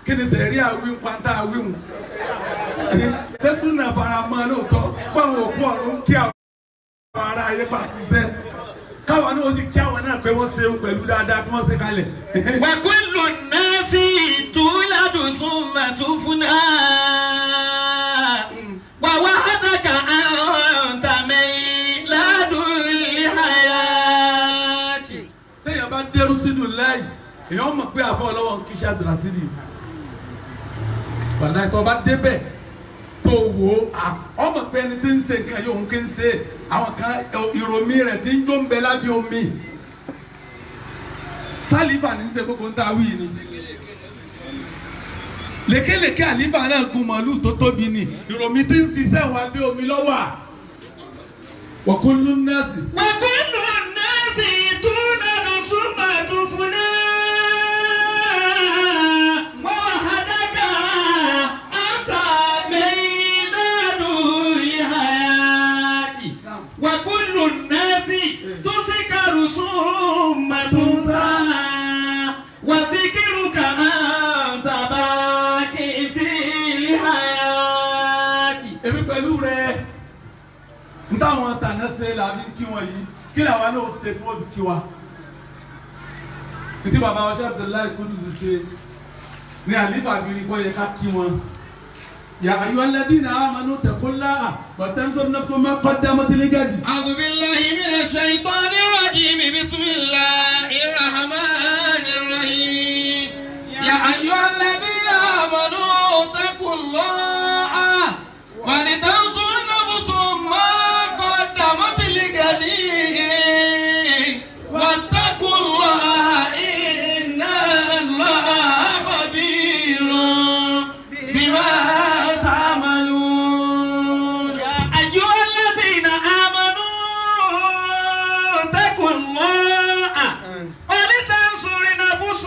kí ni sẹ̀rí àwìn pátá àwìn sẹ́sùn náà fara mọ́ lóòótọ́ báwọn òkú ọ̀run kí àwọn ará ayé pàtó fẹ́ káwọn náà ó sì kí àwọn náà pé wọ́n ṣe pẹ̀lú dáadáa tí wọ́n ṣe kalẹ̀. وكل الناس تولد ثم تفنى ووحدك أنت ميلاد الحياة. téèyàn bá dẹrú sídùn láàyè èèyàn mọ̀ pé àfọ ọlọ́wọ́ ń kí iṣẹ́ Abdulrasidi wàlá ìtọ́ bá débẹ̀ tó wò ó ọmọ pé ẹni tí ń ṣe nǹkan yóò ń kí ń ṣe àwọn kan ìròmí rẹ̀ tí ń jó ń bẹ lábẹ́ omi sálífà ní í ṣe gbogbo ń ta wí ni lékelèké àlífà náà gun màálù tó tóbi ni ìròmí tí ń ṣiṣẹ́ wà bí omi lọ́wọ́ wa kullu nnasi. وكل الناس تولد ثم تفنى ووحدك أنت ميلاد الحياة. وكل الناس تذكر ثم تنسى وذكرك أنت باقي في الحياة. èmi pẹ̀lú rẹ̀ n táwọn tàná ṣe làbí kí wọn yìí kí làwọn náà ṣe tí wọ́n fi kí wa. ntí bàbá wa ṣe Abdullahi Kudus ṣe ní àlífà àbírí kọ́ yẹ ká kí wọn. ya ayyuhal ladina amanu taqullaha wa tanzur nafsun ma qaddamat ligad. أعوذ بالله من الشيطان الرجيم بسم الله الرحمن الرحيم يا أيها الذين آمنوا اتقوا الله ولتنظر نفس ما قدمت لغد واتقوا الله إن الله خبير بما تعملون يا أيها الذين آمنوا اتقوا الله ولتنظر نفس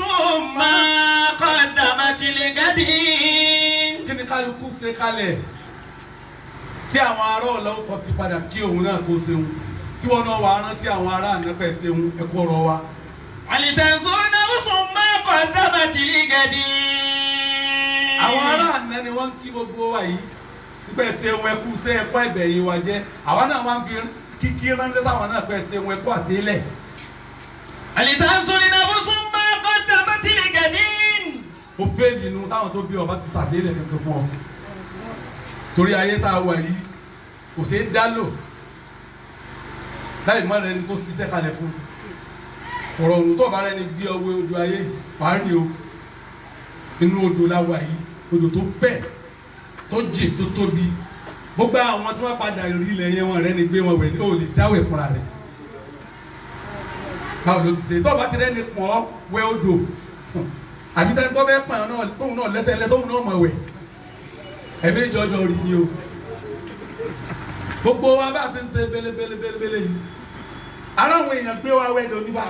ما قدمت لغد. kí ni kálukú ṣe kalẹ̀ tí àwọn ará ọlọ́wọ́ ti padà kí òun náà kó ṣeun tí wọ́n náà wà á rántí àwọn ará ànápẹ̀ ṣeun ẹ̀kọ́ ọ̀rọ̀ wa. ولتنظر نفس ما قدمت لغد. àwọn ará àná ni wọ́n ń kí gbogbo wa yìí nípa ẹ̀ṣẹ̀un ẹ̀kú ṣe ẹ̀kọ́ ẹ̀bẹ̀ yìí wa jẹ́ àwa náà wọ́n fi kíkí ránṣẹ́ táwọn náà pẹ̀ ṣẹ̀un ẹ̀kú àṣẹlẹ̀. ولتنظر نفس ما قدمت لغد. ó fẹ́ẹ̀lì inú táwọn tó bí ọba ti ṣàṣẹlẹ̀ kankan fún ọ torí ayé tá a wà yìí kò ṣeé dá lò láì má rẹ ni tó ṣiṣẹ́ kalẹ̀ fún ọ̀rọ̀ ọ̀run tó bá rẹ ni gbé ọwọ́ odò ayé parí o inú odò la wà yìí odò tó fẹ̀ tó jìn tó tóbi gbogbo àwọn tí wọ́n padà rí ilẹ̀ yẹn wọn rẹ ni gbé wọn wẹ̀ ní o lè dáwẹ̀ fúnra rẹ̀ báwo ló ti ṣe tó bá ti rẹ ni pọ̀n wẹ̀ odò àbí tẹ́ni tó bẹ́ẹ̀ pọ̀n náà tóun náà lẹ́sẹ̀ lẹ́ tóun náà mọ̀ wẹ̀ ẹ̀mí ìjọjọ rí ni o gbogbo wa bá ti ń ṣe belebelebele yìí ara àwọn èèyàn gbé wa wẹ̀ lóní bá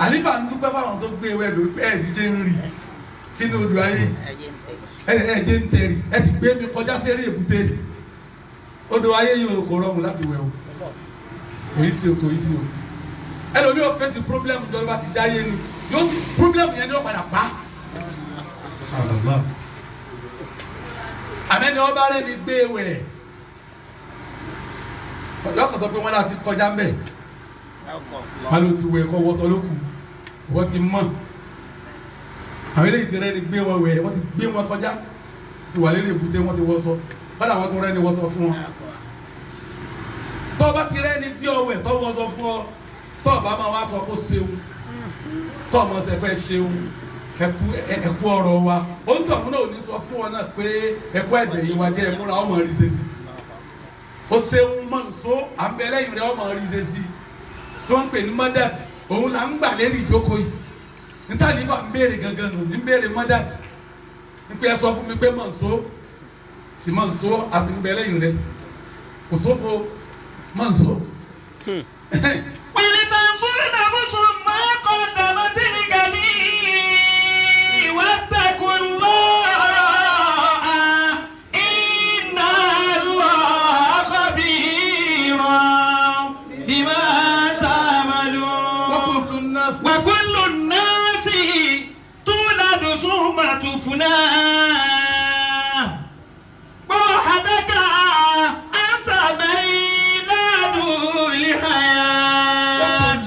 àlífà ń dúpẹ́ fáwọn tó gbé wẹ̀ lóní ẹ̀ sì jẹ́ ń rì sínú odò ayé ẹ̀ jẹ́ ń tẹ̀rì ẹ̀ sì gbé mi kọjá sí eré èbúté odò ayé yìí kò rọrùn láti wẹ̀ o kò yí sí o kò yí sí o ẹlòmíì ò fèsì problem tó bá ti dáyé ni yóò ti problem yẹn ni ó padà pa àmẹ́ni ọba rẹ̀ ni gbé wẹ̀ ọjọ́ kan sọ pé wọ́n láti kọjá mbẹ́ wọ́n ló ti wẹ̀ kọ́ wọ́sọ lókù wọ́n ti mọ̀ àwọn eléyìí ti rẹ̀ ni gbé wọn wẹ̀ wọ́n ti gbé wọn kọjá ti wà lélẹ̀ èbúté wọ́n ti wọ́sọ bọ́dà wọ́n tún rẹ̀ ni wọ́sọ fún wọn tọ́ bá ti rẹ̀ ni gbé ọwẹ̀ tọ́ wọ́sọ fún ọ tọ́ bá máa wá sọ kó ṣeun tọ́ ọmọ ṣẹfẹ́ ṣeun ẹkú ọ̀rọ̀ wa ó ń tọ̀ múná òní sọ fún wọn náà pé ẹkú ẹ̀dẹ̀ yìí wá jẹ́ ẹmúra ọmọ rí ṣe sí ó ṣeun mọ̀ nsó àbẹ̀lẹ́yìn rẹ̀ ọmọ rí ṣe sí tí wọ́n ń pè ní mọ́dàd òun là ń gbà lérí ìjókòó yìí níta ní bá ń béèrè gangan nù ní béèrè mọ́dàd nípa ẹ sọ fún mi pé mọ̀ nsó sì mọ̀ nsó àti ń bẹ̀lẹ́yìn rẹ̀ kò sófo mọ̀ nsó. ولتنظر نفس ما قدمت لغد واتقوا الله إن الله خبير بما تعملون وكل الناس تولد ثم تفنى ووحدك أنت ميلاد لحياة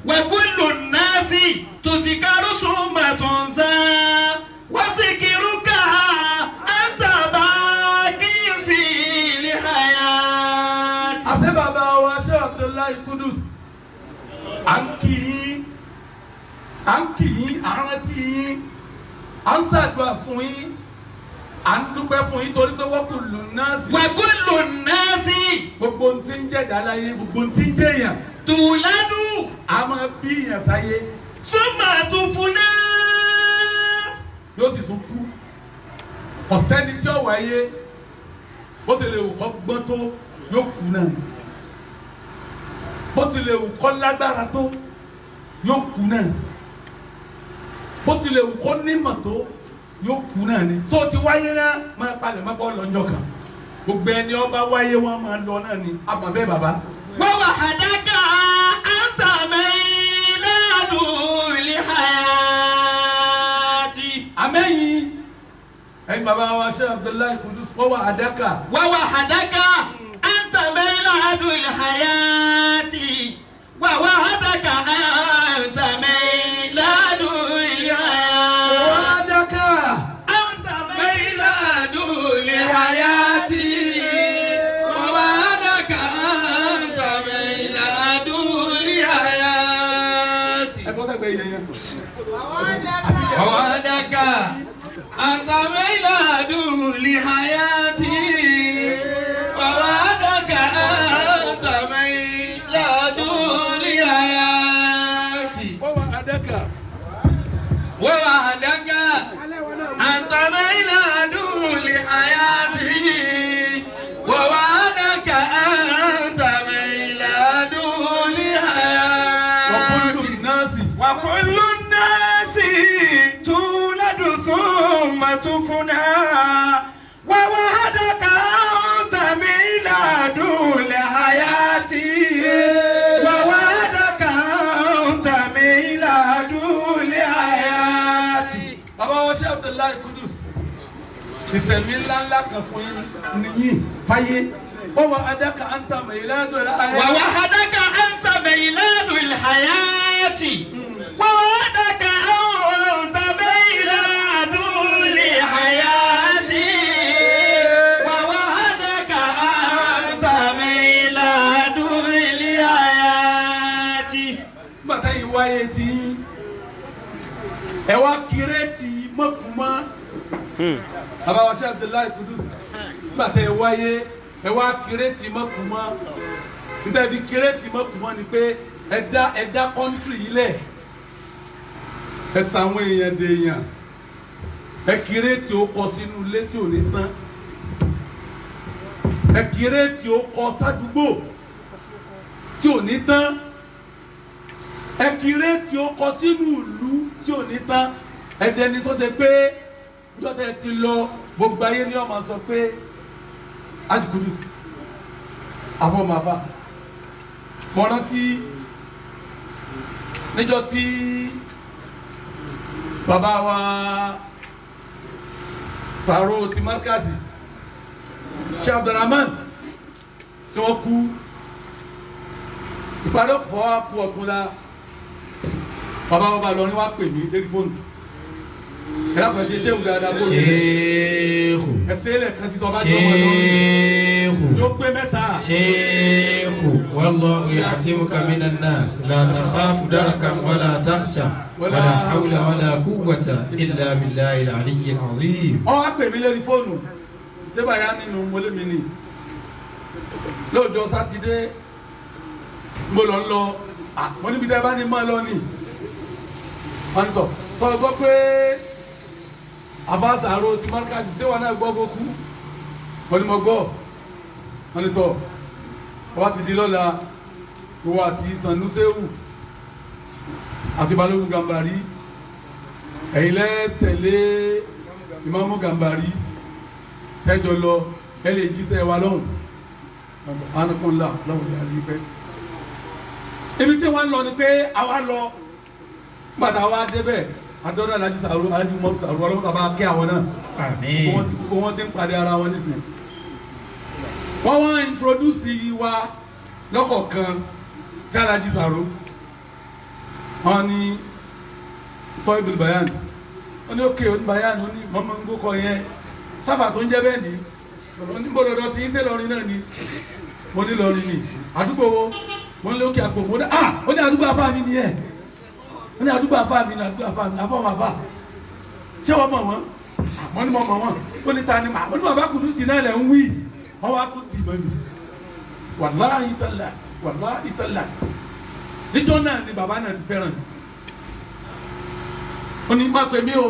وكل الناس تذكر ثم تنسى وذكرك أنت باقي في الحياة. àti bàbá wa ṣé Abdullahi Kudus à ń kí yín à ń rántí yín à ń ṣàdúrà fún yín à ń dúpẹ́ fún yín torí pé wọ́n kò lò náà sí. وكل الناس gbogbo ń ti ń jẹ̀dá láyé gbogbo ń ti ń jẹ̀yàn تولد a máa bí yàn sáyé ثم تفنى yóò sì tún kú ọ̀sẹ́ni tí ó wáyé bó tilẹ̀ wù kọ́ gbọ́n tó yóò kú náà bó tilẹ̀ wù kọ́ lágbára tó yóò kú náà bó tilẹ̀ wù kọ́ nímọ̀ tó yóò kú náà ni tó ti wáyé náà máa palẹ̀ má bọ́ lọ́jọ́ kan gbogbo ẹni ọba wáyé wọn máa lọ náà ni àbàbẹ́ bàbá. ووحدك أنت ميلاد لحياة. àmẹ́yìn ẹ̀yin bàbá wa ṣe Abdullahi Kudus wọ́n wà àdákà. ووحدك أنت ميلاد الحياة ووحدك أنت ميلاد الحياة àdákà. أنت ميلاد الحياة ووحدك أنت ميلاد الحياة. ẹ bọ́ sẹ́gbẹ̀ẹ́ yẹn yẹn. ووحدك أنت ميلاد لحياتي ووحدك أنت ميلاد لحياتي wọ́n wà àdákà. ووحدك أنت ميلاد لحياتي ووحدك أنت ميلاد لحياتي وكل الناس وكل الناس تولد ثم تفنى ووحدك أنت ميلاد لحياتي ووحدك أنت ميلاد لحياتي. bàbá wa ṣe Abdullahi Kudus ìsẹ̀mí ńláńlá kan fún yín nìyí fáyé wọ́n wà àdákà àǹtà mẹ́ìládùn ayé. ووحدك أنت ميلاد الحياة ووحدك أنت ميلاد لحياتي ووحدك kírètì mọ́kùnmọ́ bàbá wa ṣe Abdullahi Kudus nígbà tẹ ẹ wáyé ẹ wá kírètì mọ́kùnmọ́ níta ibi kírètì mọ́kùnmọ́ ni pé ẹ dá kọ́ńtírì yìí lẹ̀ ẹ sàwọn èèyàn dèèyàn ẹ kírètì ó kọ sínú ilé tí ò ní tán ẹ kírètì ó kọ sádùúgbò tí ò ní tán ẹ kírètì ó kọ sínú ìlú tí ò ní tán ẹdẹni tó ṣe pé njọ́tẹ̀ ti lọ gbogbo ayé ni ọmọ sọ pé Haji Kudus afọmọba mo rántí níjọ́ tí bàbá wa Sàrò ti Markazi Sheikh Abdulrahman tí wọ́n kú ìpàdé ọ̀pọ̀ wa kú ọ̀tún la bàbá wa bá lọ ní wàá pè mí lórí fóònù ẹ lápẹ ṣe ṣéwù dáadáa kó lè ẹsẹ ilẹ kan sí tọba jọ wọn lórí tó pé mẹ́ta. ṣéèkù wallahu ya'simuka minan nas la takhafu darakan wala takhsha wala hawla wala quwwata illa billahil aliyyil azim. ọ wá pè mí lórí fóònù tẹ́bà yá nínú mọ́lẹ́mí ni lóòjọ́ sátidé mo lọ ń lọ mo níbi tẹ́ bá ní mọ́ lọ ní wọ́n tọ̀ sọ gbọ́ pé Abbas Sàrò ti Markazi tí wọn náà gbọ́ kó kú wọ́n ní mo gbọ́ wọ́n ní tọ̀ wọ́n ti di lọ́la wọ́n àti Sanusewu àti Balógun Gàmbàrí ẹ̀yin lẹ́ tẹ̀lé Ìmáàmù Gàmbàrí tẹ́jọ lọ ẹ lè jíṣẹ́ wa lọ́hùn anakunla lọ́hùn tí a ti pẹ́ ibi tí wọ́n lọ ni pé àwa lọ gbàtà wa débẹ̀ adọ́dọ̀ Alhaji Sàrò Alhaji Umaru Sàrò ọlọ́mọ sábà kí àwọn náà gbogbo wọn ti ń pàdé ara wọn nísìnyí wọ́n wọ́n introduce wa lọ́kọ̀ọ̀kan sí Alhaji Sàrò wọ́n ní sọ ibùdó bayan wọ́n ní òkè oní bayan wọ́n ní mọ́mọ́ ń gbókọ̀ yẹn sábà tó ń jẹ́ bẹ́ẹ̀ ni onígbòdòdó tí ń ṣe lọrin náà ni mo ní lọrin ni àdúgbò wo mo ní lókè àpò mo ní ó ní àdúgbò afá mi ni ẹ̀ ó ní àdúgbò afá mi ni àdúgbò afá mi afọ́ wọn afá ṣé wọ́n mọ̀ wọ́n mo ní mo mọ̀ wọ́n ó ní ta ni mà mo ní bàbá Kudus náà lẹ̀ ń wí wọ́n wá tún dì mọ́ mi wàláhì tàlá níjọ́ náà ni bàbá náà ti fẹ́ràn mi ó ní má pè mí o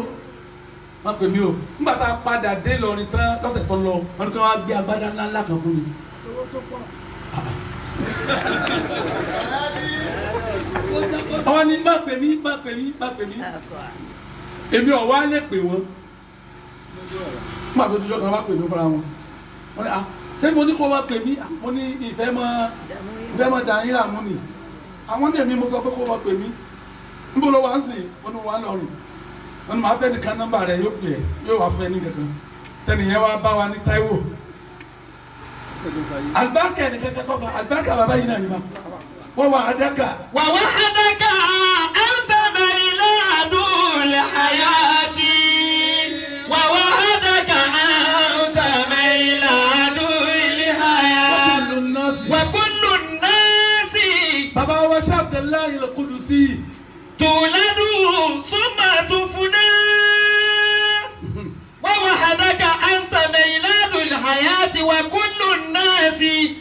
wọ́n pè mí o nígbà tá a padà dé lọrin tán lọ́sẹ̀ tó lọ wọ́n ní kí wọ́n á gbé agbádá ńláńlá kan fún mi. wọ́n ní má pè mí èmi ò wá lè pè wọ́n nígbà tó dijọ́ kan wá pè mí fúnra wọn wọ́n ní ṣé mo ní kó wá pè mí mo ní ìfẹ́ mọ́ da yín làmú ni àwọn ní èmi mo sọ pé kó wá pè mí níbo ló wá ń sìn wọ́n ní wọ́n á lọrin wọ́n máa fẹ́ nìkan nọ́mbà rẹ̀ yóò pè é yóò wá fẹ́ ní kankan tẹnìyẹn wá bá wa ní Táíwò alibarika ní kankan kọfà alibarika bàbá yìí náà ní ma wọ́n wà adaka. wà wá adaka anta mailadu lihayati wà wá adaka anta mailadu lihayati wa kullu nasi. bàbá wa Sheikh Abdullahi al-Qudusi. تولد ثم تفنى ووحدك أنت ميلاد الحياة وكل الناس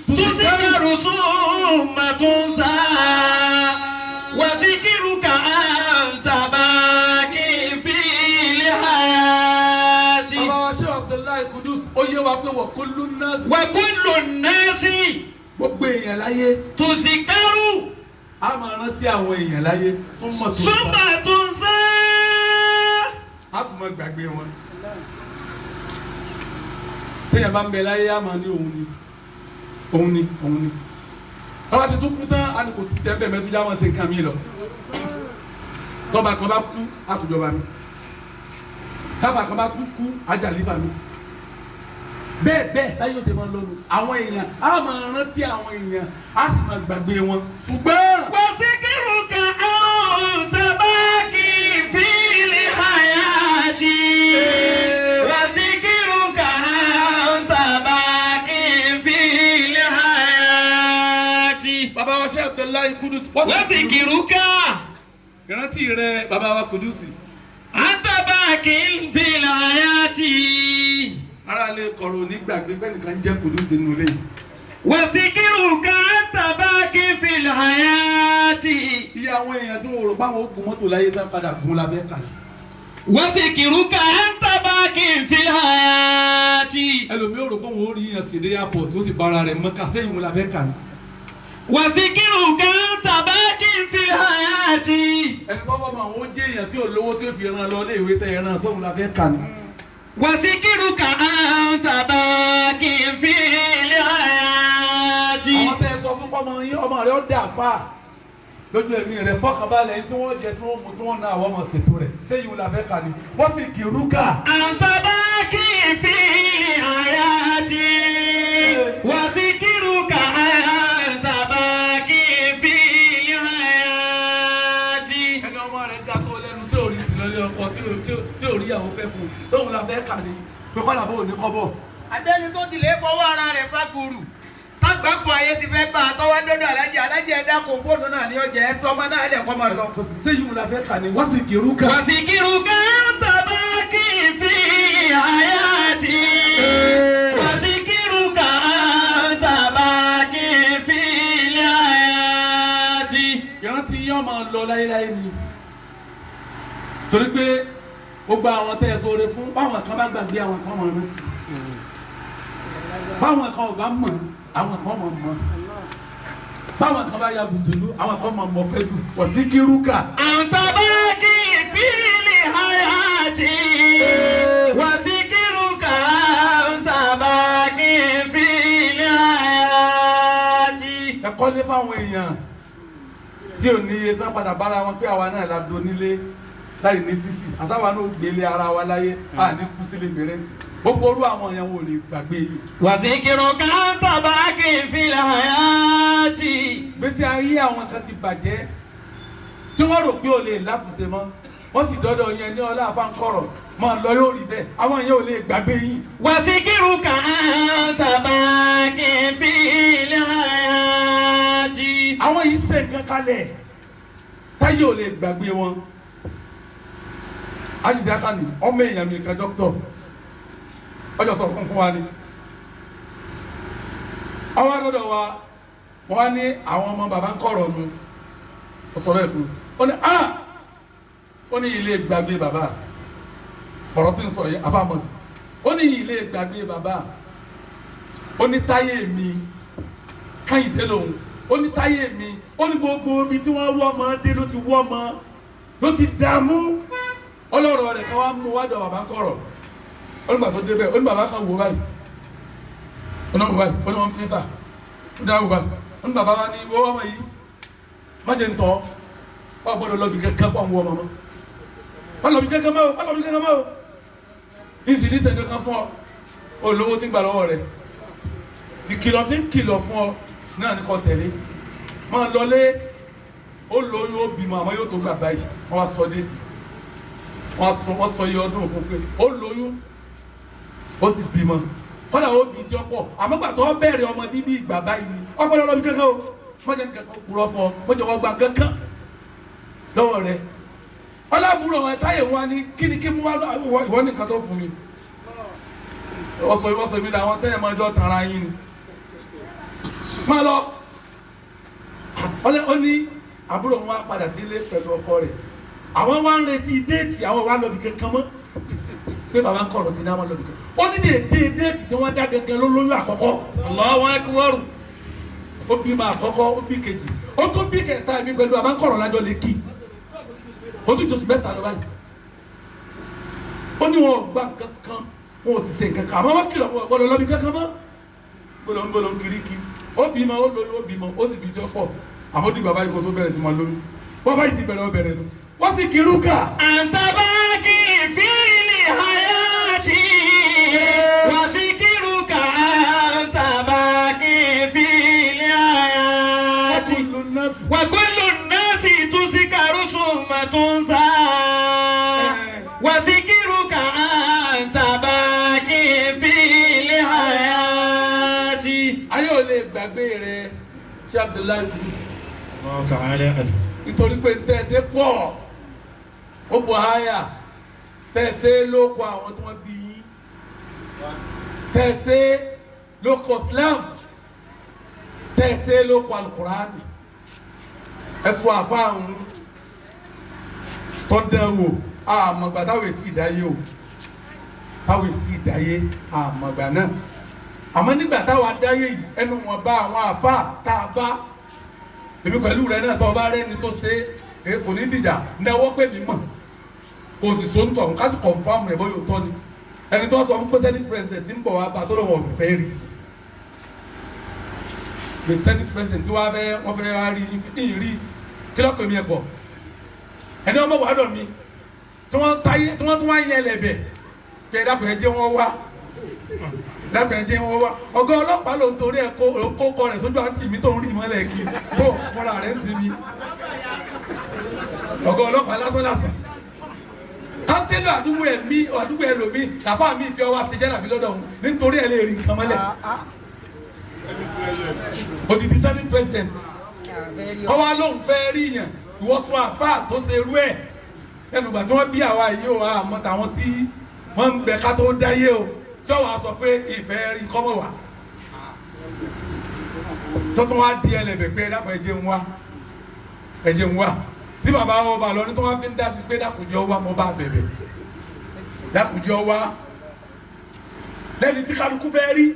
تذكر ثم تنسى وذكرك أنت باقي في الحياة. bàbá Sheikh Abdullahi Kudus ó yé wa pé وكل الناس gbogbo èèyàn láyé تذكر a máa rántí àwọn èèyàn láyé súnmọ́ tó ń sá. a tún máa gbàgbé wọn. téèyàn bá ń bẹ láyé a máa ní òun ni. tọ́ba ti tún kú tán a ní kò ti tẹ́ bẹ́ẹ̀ mẹ́túnjà wọn ṣe nǹkan mi lọ. tọ́ba kan bá kú a tún jọba mi. tọ́ba kan bá tún kú a jà lífà mi. bẹ́ẹ̀ báyìí ó ṣe máa lọ́nu àwọn èèyàn á máa rántí àwọn èèyàn á sì máa gbàgbé wọn ṣùgbọ́n. وذكرك أنت باقي في الحياة وذكرك أنت باقي في الحياة. bàbá wa Sheikh Abdullahi Kudus. وذكرك ìrántí rẹ bàbá wa Kudusi. أنت في الحياة ara lè kọ̀rọ̀ nígbàgbé pé nìkan jẹ́ kùdùsì nínú ilé yìí. وذكرك أنت باق في الحياة iye àwọn èèyàn tí wọ́n rò pé àwọn ogun mọ́tò láyé tán padà gun labẹ́ kà. وذكرك أنت باق في الحياة ẹlòmíì ò rò pé òun ò rí yẹn sílé airport ó sì bára rẹ̀ mọ́ká sẹ́yìn gun labẹ́ kà. وذكرك أنت باق في الحياة ẹni tó bá ma àwọn ó jẹ́ èèyàn tí ò lówó tí ó fi ran lọ ilé ìwé tẹ ẹran sóhun labẹ́ kà ní. وذكرك أنت باق في الحياة àwọn tẹ́ ẹ sọ fún ọmọ yín ọmọ rẹ̀ ó dà fà lójú ẹ̀mí rẹ̀ fọkànbalẹ̀ yín tí wọ́n jẹ tí wọ́n mu tí wọ́n ná àwọn ọmọ ṣètò rẹ̀ sẹ́yìn gun labẹ́ kà ní. wọ́n sì kìrúkà. أنت باق في الحياة وذكرك أنت باق في الحياة ẹni ọmọ rẹ̀ ga tó lẹ́nu tí ò rí sí lọ́lé ọkọ tí ò rí àwọn fẹ́ fún tóun labẹ́ kà ní pé kọ́lá bó ní kọ́bọ̀. Adẹ́ni tó ti lè fọwọ́ ara rẹ̀ fagùrù. Tágbàpọ̀ ayé ti fẹ́ bá a tọ́wọ́ dọ́dọ̀ alájẹ ẹ̀dá kò fóònù náà ní ọjà ẹ̀ tọ́mọ náà lẹ̀ kọ́ mọ́ lọ. sẹ́yìn gun labẹ́ kà ní. wọ́n sì kìrúkà. وذكرك أنت باق في الحياة وذكرك أنت باق في الحياة ìrántí yín ọmọ lọ láyéláyé ni torí pé gbogbo àwọn tẹ́ ẹ sọ̀rọ̀ fún báwọn kan bá gbàgbé àwọn kan mọ̀ rántí báwọn kan ò bá mọ̀ àwọn kan mọ̀ mọ̀ báwọn kan bá ya bùtùlù àwọn kan mọ̀ mọ̀ pẹ̀lú wọ́n sì kírúkà. أنت باق في الحياة وذكرك أنت باق في الحياة ẹ kọ́lé fáwọn èèyàn tí ò ní iye tán padà bára wọn pé àwa náà la do nílé láì ní sísì àtàwọn náà gbélé ara wa láyé à ní kú sílé mìíràn gbogbo orú àwọn èèyàn wò lè gbàgbé yìí. وذكرك أنت باق في الحياة gbèsè ayé àwọn kan ti bàjẹ́ tí wọ́n rò pé ò lè látúnṣe mọ́ wọ́n sì dọ́dọ̀ yẹn ní ọlá àfáǹkọ̀rọ̀ máa lọ yóò rí bẹ́ẹ̀ àwọn yẹn ò lè gbàgbé yìí. وذكرك أنت باق في الحياة àwọn yìí ṣe nǹkan kalẹ̀ táyé ò lè gbàgbé wọn. àjìṣe akáni ọmọ èèyàn mi kan dókítọ̀ ọjọ́ sọ fún wa ni. àwọn àdọ́dọ̀ wa wọ́n á ní àwọn ọmọ bàbá ń kọ̀rọ̀ nu ó sọ bẹ́ẹ̀ fún un ó ní ilé gbàgbé bàbá ọ̀rọ̀ tí ń sọ yẹn afámọ́sí ó ní ilé gbàgbé bàbá ó ní táyé mi káyìndé lòun ó ní táyé mi ó ní gbogbo omi tí wọ́n wọ́ ọmọ dé ló ti wọ́ ọmọ ló ti dààmú ọlọ́rọ̀ rẹ̀ ká wá mú wájú bàbá ń kọ̀rọ̀ ó ní bàbá tó dé bẹ́ẹ̀ ó ní bàbá kan wò báyìí ó ní wọ́n báyìí ó ní wọ́n fi sà ó ní wọ́n báyìí ó ní bàbá wa ní wọ́n ọmọ yìí má jẹ́ ń tọ́ ọ gbọ́dọ̀ lọ bí kankan pọ̀ ń wọ́ ọmọ mọ́ má lọ bí kankan mọ́ o má lọ bí kankan mọ́ o ní ìsìn ní ìsìn kankan fún ọ olówó tí ń gbà lọ́wọ́ rẹ̀ ìkìlọ̀ tí ń kìlọ̀ fún ọ náà ní kò tẹ̀lé máa lọlé ó lóyún ó bímọ àmọ́ yóò tó gbà báyìí wọ́n wá sọ déètì wọ́n sọ iye ọdún fún pé ó lóyún ó ti bímọ kọ́dà ó bí tí ó pọ̀ àmọ́ gbà tó bẹ̀rẹ̀ ọmọ bíbí ìgbà báyìí ni ọgbọ́dọ̀ lọ bí kankan o mọ́jẹ́ ní kankan kúrọ́ fún ọ mọ́jẹ́ wọ́n gba kankan lọ́wọ́ rẹ̀ ọlábùrọ̀ wọn táyé wọn ni kíni kí mú wá ìwọ nìkan tó fún mi ọsọ mi làwọn tẹ́yẹ̀ máa jọ tara yín ni máa lọ ó ní àbúrò wọn á padà sílé pẹ̀lú ọkọ rẹ̀ àwọn wá ń retí déètì àwọn wá lọ́bì kankan mọ́ pé bàbá ń kọ̀rọ̀ tí ní àwọn lọ́bì kankan ó ní déètì tí wọ́n dá gangan ló lóyún àkọ́kọ́. Allahu Akbar. ó bímọ àkọ́kọ́ ó bí kejì ó tún bí kẹta mi pẹ̀lú bàbá ń kọ̀rọ̀ lájọ́ lè kí ó tún jọsùn mẹ́ta lọ báyìí ó ní wọn ò gbà kankan wọn ò sì ṣe kankan àmọ́ wọ́n kìlọ̀ wọn gbọ́dọ̀ lọ́bì kankan mọ́ gbọ́dọ̀ ń kiri kí ó bímọ ó lóyún ó bímọ ó sì bí jọ pọ̀ àmọ́ dìgbà báyìí kó tó bẹ̀rẹ̀ sí máa lóyún wọ́n báyìí ti bẹ̀rẹ̀ ó bẹ̀rẹ̀ lọ wọ́n sì kiri ká. àǹtàbákì fílì hayati wàsíkìrùkà àǹtàbákì fílì hayati wàkúlù nọ́ọ̀sì túnṣìkàrú sùnmọ̀túnṣà wàsíkìrùkà àǹtàbákì fílì hayati. ayé ò lè gbàgbé rẹ ṣé Abdullahi ta'ala nítorí pé ntẹ́sẹ̀ pọ̀ ó bọ̀ háyà tẹ̀sẹ̀ ló kọ àwọn tí wọ́n bí yín tẹ̀sẹ̀ ló kọ Islam tẹ̀sẹ̀ ló kọ alukurani ẹ̀sùn àfa àwọn tọ́dẹ̀wò àmọ̀gbà táwọn ètí ìdáyé o táwọn ètí ìdáyé àmọ̀gbà náà àmọ́ nígbà táwọn adáyé yìí ẹnu wọn bá àwọn àfa tá a bá èmi pẹ̀lú rẹ náà tó o bá rẹ́ni tó ṣe é kò ní dìjà náwó pé mi mọ̀ kò sì so ń tọ̀ nǹkan sì kọ̀ǹfàmù ẹ̀ bóyá o tọ́ ni ẹni tó sọ fún pé senate president ń bọ̀ wá bá tó lọ́wọ́ fẹ́ rí the senate president wọ́n fẹ́ wá rí ní rí kí lọ́pẹ̀ mi ẹ̀ bọ̀ ẹni ọmọ wàdọ̀ mi tí wọ́n tún wá yẹn lẹ̀bẹ̀ pé dákun ẹ jẹ́ wọ́n wá dákun ẹ jẹ́ wọ́n wá ọ̀gá ọlọ́pàá ló ń torí ẹ̀ kó kọ rẹ̀ sójú àǹtí mi tó ń rí ìmọ̀lẹ̀ kí tó fúnra rẹ̀ ń sinmi ọ̀gá ọlọ́pàá lásán kásílẹ̀ àdúgbò ẹlòmí tàfà mi fi ọwọ́ àti jẹ́nàbí lọ́dọ̀ òun nítorí ẹ̀ lè rí nǹkan mọ́lẹ̀ odidi senate president kọ́wá lóun fẹ́ rí yàn ìwọ fún àfà tó ṣe irú ẹ̀ ẹnùgbà tí wọ́n bí àwa yìí o àmọ́ tàwọn tí wọ́n ń bẹ ká tó dáyé o tí wọ́n wá sọ pé ìfẹ́ rí kọ́mọ̀ wá tó tún wá di ẹlẹ́bẹ̀ pé dákun ẹ̀jẹ̀ ń wá tí bàbá wọn bá lọ ní tó wá fi ń dá sí pé dákùjọ wá mo bá bẹ̀bẹ̀ dákùjọ wá lẹ́ni tí kálukú fẹ́ rí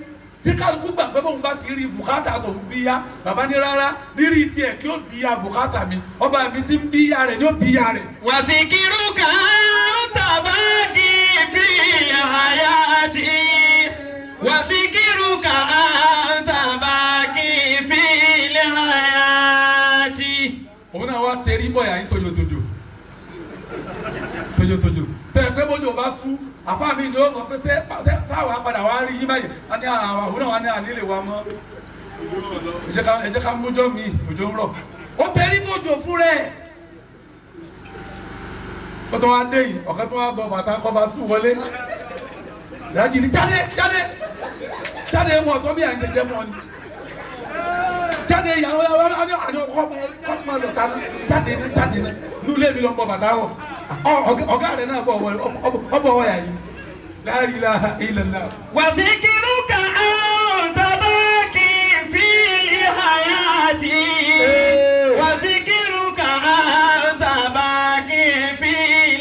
tí kálukú gbà pé bóun bá ti rí bùkátà tó ń bíyá bàbá ní rárá rírí tiẹ̀ kí ó bíyá bùkátà mi ọba mi ti ń bíyá rẹ̀ ní ó bíyá rẹ̀. wàsíkírù kan tàbákì fi hayati wàsíkírù kan tàbákì fi hayati. òun náà wá tẹrí bọ̀yà yín tójótójó tẹ pé bójú ọba sú àfa mi ni ó sọ pé sáwà padà wá rí yín báyìí a ní àwọn náà wá ní ànílè wa mọ́ ẹ jẹ́ ká mójọ́ mi òjò ń rọ̀ ó tẹrí bójú fún rẹ̀ ó tó wá dé yìí ọ̀kan tó wá bọ̀ bàtà kọ́ bá sú wọlé ìdájì ni jáde wọn sọ bí à ń jẹjẹ mọ́ ni jáde ìyàwó àní ọkọ lọta jáde nulẹ̀ mi lọ bọ bàtà wọ ọ̀gá rẹ̀ náà ọbọ wọ yà yìí la ilaha illallah. wàsíkírù kan tàbákì fi hayati wàsíkírù kan tàbákì fi